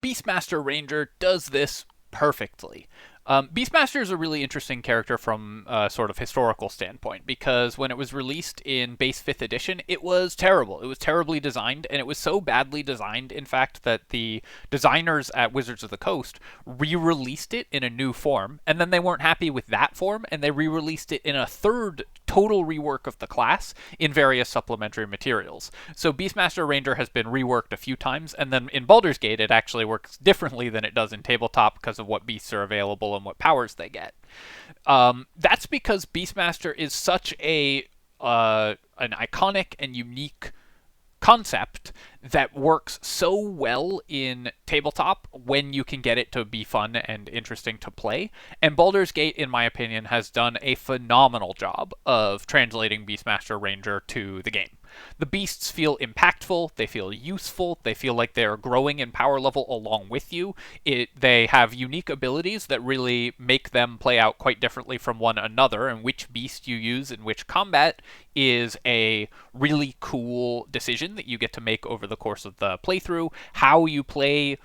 [SPEAKER 1] Beastmaster Ranger does this perfectly. Beastmaster is a really interesting character from a sort of historical standpoint, because when it was released in base 5th edition, it was terrible. It was terribly designed, and it was so badly designed, in fact, that the designers at Wizards of the Coast re-released it in a new form, and then they weren't happy with that form, and they re-released it in a third total rework of the class in various supplementary materials. So Beastmaster Ranger has been reworked a few times, and then in Baldur's Gate it actually works differently than it does in tabletop because of what beasts are available and what powers they get. That's because Beastmaster is such an iconic and unique concept that works so well in tabletop when you can get it to be fun and interesting to play. And Baldur's Gate, in my opinion, has done a phenomenal job of translating Beastmaster Ranger to the game. The beasts feel impactful, they feel useful, they feel like they're growing in power level along with you. They have unique abilities that really make them play out quite differently from one another, and which beast you use in which combat is a really cool decision that you get to make over the course of the playthrough. How you play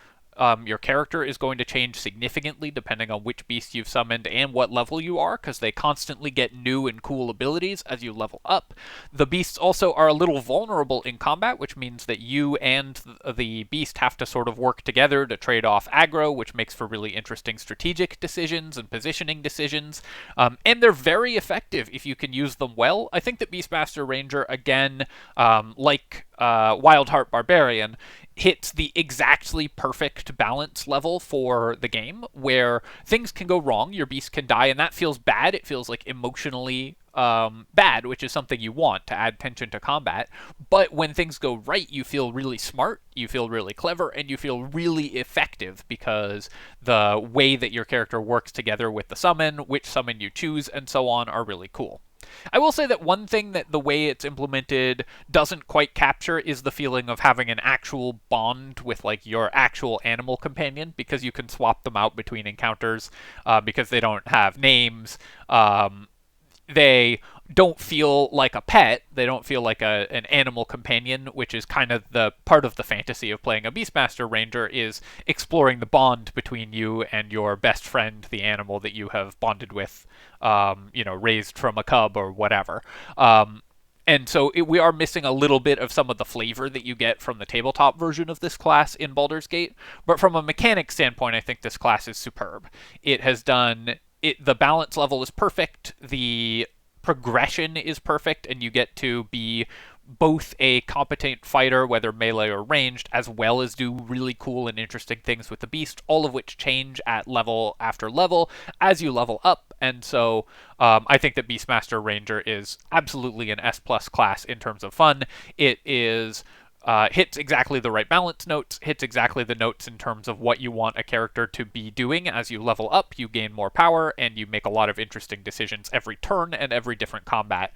[SPEAKER 1] your character is going to change significantly depending on which beast you've summoned and what level you are, because they constantly get new and cool abilities as you level up. The beasts also are a little vulnerable in combat, which means that you and the beast have to sort of work together to trade off aggro, which makes for really interesting strategic decisions and positioning decisions. And they're very effective if you can use them well. I think that Beastmaster Ranger, again, like Wildheart Barbarian, hits the exactly perfect balance level for the game, where things can go wrong, your beast can die, and that feels bad. It feels like emotionally bad, which is something you want to add tension to combat. But when things go right, you feel really smart, you feel really clever, and you feel really effective because the way that your character works together with the summon, which summon you choose, and so on are really cool. I will say that one thing that the way it's implemented doesn't quite capture is the feeling of having an actual bond with like your actual animal companion, because you can swap them out between encounters because they don't have names. They don't feel like a pet. They don't feel like an animal companion, which is kind of the part of the fantasy of playing a Beastmaster Ranger, is exploring the bond between you and your best friend, the animal that you have bonded with, raised from a cub or whatever. And so we are missing a little bit of some of the flavor that you get from the tabletop version of this class in Baldur's Gate. But from a mechanic standpoint, I think this class is superb. It has done... the balance level is perfect, the progression is perfect, and you get to be both a competent fighter, whether melee or ranged, as well as do really cool and interesting things with the beast, all of which change at level after level as you level up. And so I think that Beastmaster Ranger is absolutely an S+ class in terms of fun. It is... hits exactly the right balance notes, hits exactly the notes in terms of what you want a character to be doing. As you level up, you gain more power, and you make a lot of interesting decisions every turn and every different combat.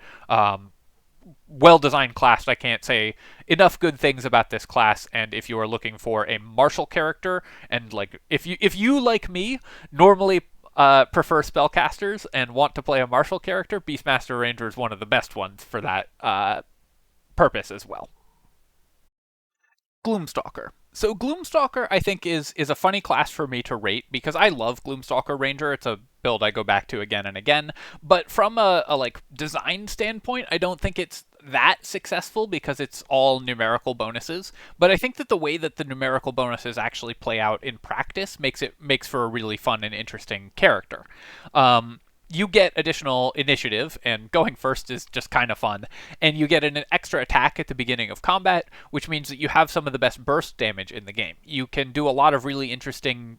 [SPEAKER 1] Well-designed class. I can't say enough good things about this class, and if you are looking for a martial character, and like if you like me, normally prefer spellcasters and want to play a martial character, Beastmaster Ranger is one of the best ones for that purpose as well. Gloomstalker. So Gloomstalker, I think, is a funny class for me to rate, because I love Gloomstalker Ranger. It's a build I go back to again and again. But from a like design standpoint, I don't think it's that successful because it's all numerical bonuses. But I think that the way that the numerical bonuses actually play out in practice makes for a really fun and interesting character. You get additional initiative, and going first is just kind of fun. And you get an extra attack at the beginning of combat, which means that you have some of the best burst damage in the game. You can do a lot of really interesting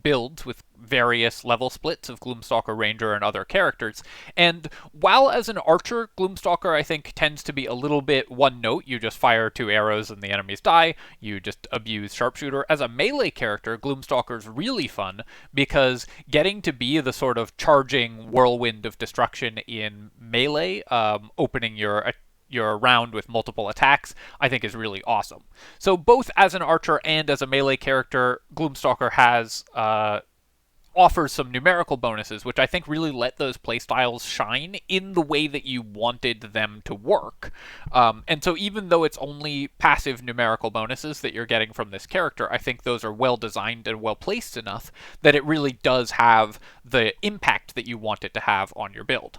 [SPEAKER 1] builds with various level splits of Gloomstalker, Ranger, and other characters. And while as an archer, Gloomstalker I think tends to be a little bit one note. You just fire 2 arrows and the enemies die. You just abuse Sharpshooter. As a melee character, Gloomstalker's really fun because getting to be the sort of charging whirlwind of destruction in melee, opening your round with multiple attacks, I think is really awesome. So both as an archer and as a melee character, Gloomstalker has offers some numerical bonuses, which I think really let those playstyles shine in the way that you wanted them to work. And so even though it's only passive numerical bonuses that you're getting from this character, I think those are well designed and well placed enough that it really does have the impact that you want it to have on your build.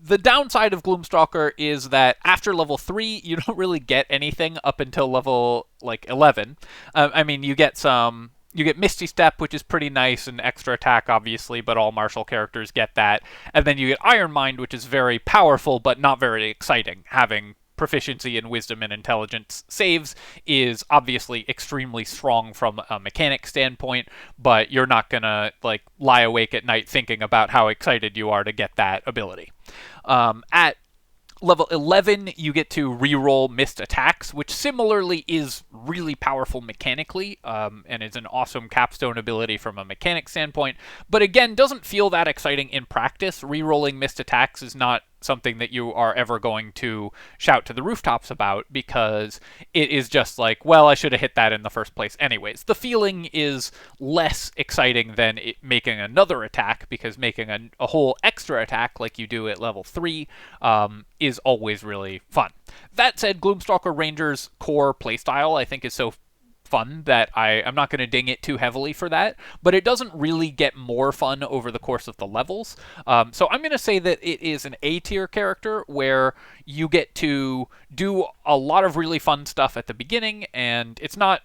[SPEAKER 1] The downside of Gloomstalker is that after level 3, you don't really get anything up until level, 11. I mean, you get Misty Step, which is pretty nice, and extra attack, obviously, but all martial characters get that. And then you get Iron Mind, which is very powerful, but not very exciting. Having proficiency in wisdom and intelligence saves is obviously extremely strong from a mechanic standpoint, but you're not gonna lie awake at night thinking about how excited you are to get that ability. At level 11, you get to reroll missed attacks, which similarly is really powerful mechanically, and is an awesome capstone ability from a mechanic standpoint, but again, doesn't feel that exciting in practice. Rerolling missed attacks is not something that you are ever going to shout to the rooftops about, because it is just well, I should have hit that in the first place anyways. The feeling is less exciting than making another attack, because making a whole extra attack like you do at level 3 is always really fun. That said, Gloomstalker Ranger's core playstyle I think is so fun that I'm not going to ding it too heavily for that, but it doesn't really get more fun over the course of the levels. So I'm going to say that it is an A tier character where you get to do a lot of really fun stuff at the beginning, and it's not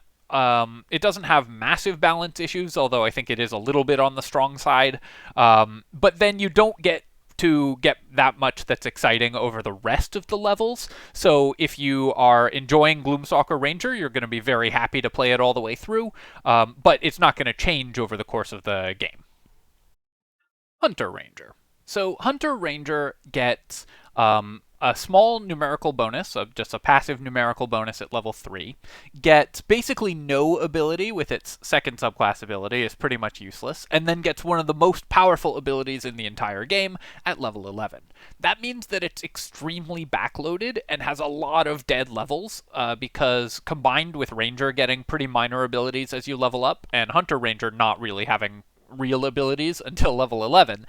[SPEAKER 1] it doesn't have massive balance issues, although I think it is a little bit on the strong side. But then you don't get to get that much that's exciting over the rest of the levels. So if you are enjoying Gloomstalker Ranger, you're going to be very happy to play it all the way through, but it's not going to change over the course of the game. Hunter Ranger. So Hunter Ranger gets a small numerical bonus, just a passive numerical bonus at level 3, gets basically no ability with its second subclass ability, is pretty much useless, and then gets one of the most powerful abilities in the entire game at level 11. That means that it's extremely backloaded and has a lot of dead levels, because combined with Ranger getting pretty minor abilities as you level up, and Hunter Ranger not really having real abilities until level 11,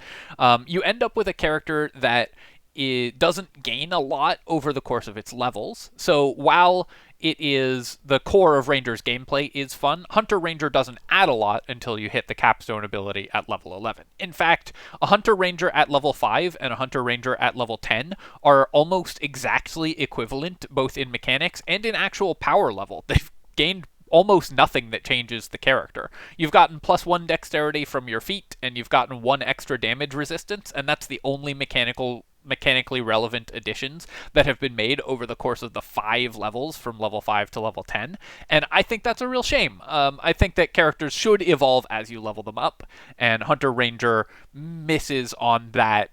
[SPEAKER 1] you end up with a character that it doesn't gain a lot over the course of its levels. So while it is the core of Ranger's gameplay is fun, Hunter Ranger doesn't add a lot until you hit the capstone ability at level 11. In fact, a Hunter Ranger at level 5 and a Hunter Ranger at level 10 are almost exactly equivalent, both in mechanics and in actual power level. They've gained almost nothing that changes the character. You've gotten +1 dexterity from your feet, and you've gotten 1 extra damage resistance, and that's the only mechanically relevant additions that have been made over the course of the 5 levels from level 5 to level 10, and I think that's a real shame. I think that characters should evolve as you level them up, and Hunter Ranger misses on that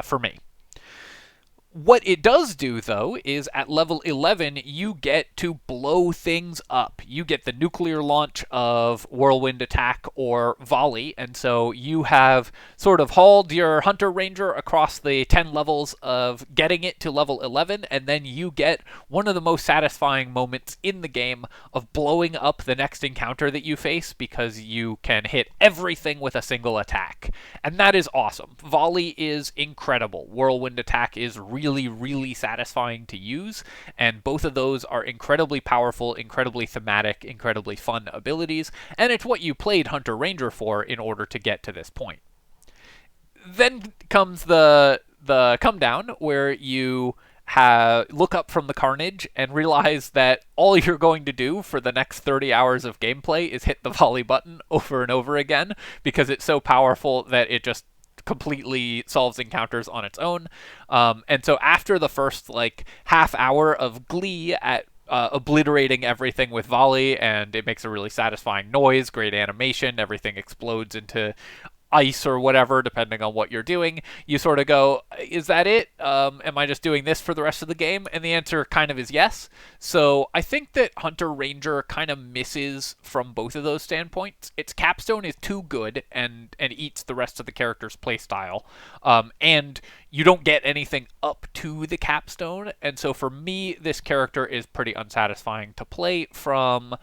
[SPEAKER 1] for me. What it does do, though, is at level 11, you get to blow things up. You get the nuclear launch of Whirlwind Attack or Volley, and so you have sort of hauled your Hunter Ranger across the 10 levels of getting it to level 11, and then you get one of the most satisfying moments in the game of blowing up the next encounter that you face, because you can hit everything with a single attack. And that is awesome. Volley is incredible. Whirlwind Attack is really, really satisfying to use, and both of those are incredibly powerful, incredibly thematic, incredibly fun abilities, and it's what you played Hunter Ranger for in order to get to this point. Then comes the come down, where you look up from the carnage and realize that all you're going to do for the next 30 hours of gameplay is hit the volley button over and over again, because it's so powerful that it just completely solves encounters on its own. And so after the first half hour of glee at obliterating everything with volley, and it makes a really satisfying noise, great animation, everything explodes into ice or whatever, depending on what you're doing. You sort of go, is that it? Am I just doing this for the rest of the game? And the answer kind of is yes. So I think that Hunter Ranger kind of misses from both of those standpoints. Its capstone is too good and eats the rest of the character's playstyle. And you don't get anything up to the capstone. And so for me, this character is pretty unsatisfying to play from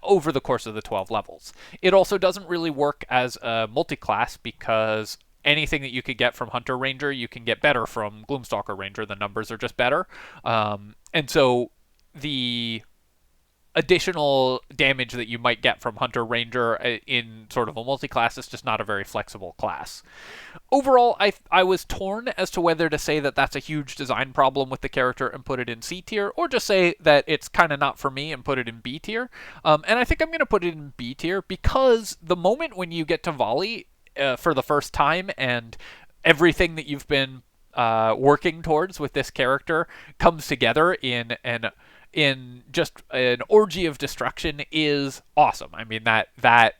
[SPEAKER 1] over the course of the 12 levels. It also doesn't really work as a multi-class because anything that you could get from Hunter Ranger, you can get better from Gloomstalker Ranger. The numbers are just better. And so the additional damage that you might get from Hunter Ranger in sort of a multi-class is just not a very flexible class. Overall, I was torn as to whether to say that that's a huge design problem with the character and put it in C tier, or just say that it's kind of not for me and put it in B tier. And I think I'm going to put it in B tier because the moment when you get to volley for the first time and everything that you've been working towards with this character comes together in just an orgy of destruction is awesome. I mean, that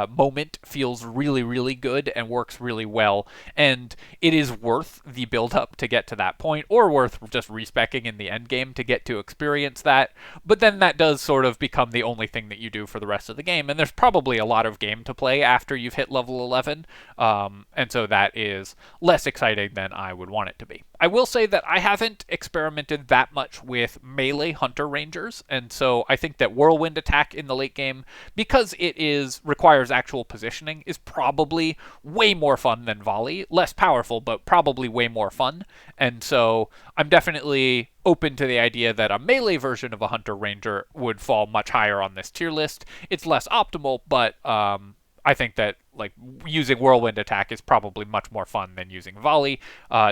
[SPEAKER 1] moment feels really, really good and works really well, and it is worth the build-up to get to that point, or worth just respecking in the end game to get to experience that. But then that does sort of become the only thing that you do for the rest of the game, and there's probably a lot of game to play after you've hit level 11, and so that is less exciting than I would want it to be. I will say that I haven't experimented that much with melee Hunter Rangers, and so I think that Whirlwind Attack in the late game, because it requires actual positioning, is probably way more fun than Volley. Less powerful, but probably way more fun. And so I'm definitely open to the idea that a melee version of a Hunter Ranger would fall much higher on this tier list. It's less optimal, but I think that like using Whirlwind Attack is probably much more fun than using Volley,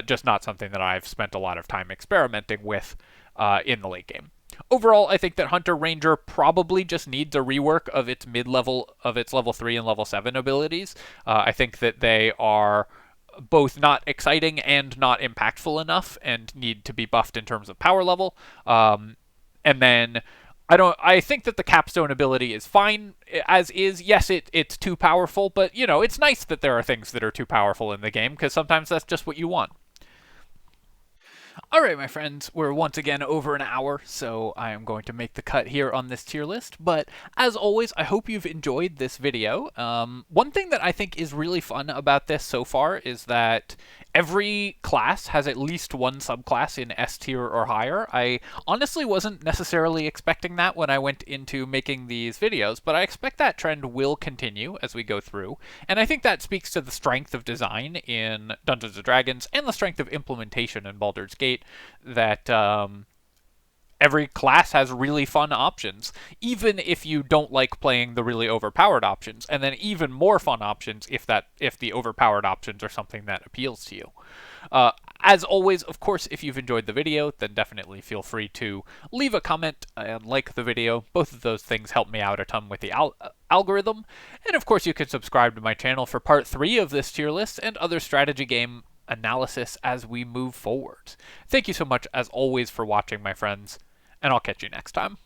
[SPEAKER 1] just not something that I've spent a lot of time experimenting with in the late game. Overall, I think that Hunter Ranger probably just needs a rework of its mid-level, of its level 3 and level 7 abilities. I think that they are both not exciting and not impactful enough and need to be buffed in terms of power level. And then I think that the capstone ability is fine as is. Yes, it's too powerful, but you know, it's nice that there are things that are too powerful in the game because sometimes that's just what you want. Alright, my friends, we're once again over an hour, so I am going to make the cut here on this tier list, but as always, I hope you've enjoyed this video. One thing that I think is really fun about this so far is that every class has at least one subclass in S tier or higher. I honestly wasn't necessarily expecting that when I went into making these videos, but I expect that trend will continue as we go through, and I think that speaks to the strength of design in Dungeons & Dragons and the strength of implementation in Baldur's Gate, that every class has really fun options, even if you don't like playing the really overpowered options, and then even more fun options if the overpowered options are something that appeals to you. As always, of course, if you've enjoyed the video, then definitely feel free to leave a comment and like the video. Both of those things help me out a ton with the algorithm. And of course, you can subscribe to my channel for part 3 of this tier list and other strategy game analysis as we move forward. Thank you so much, as always, for watching, my friends, and I'll catch you next time.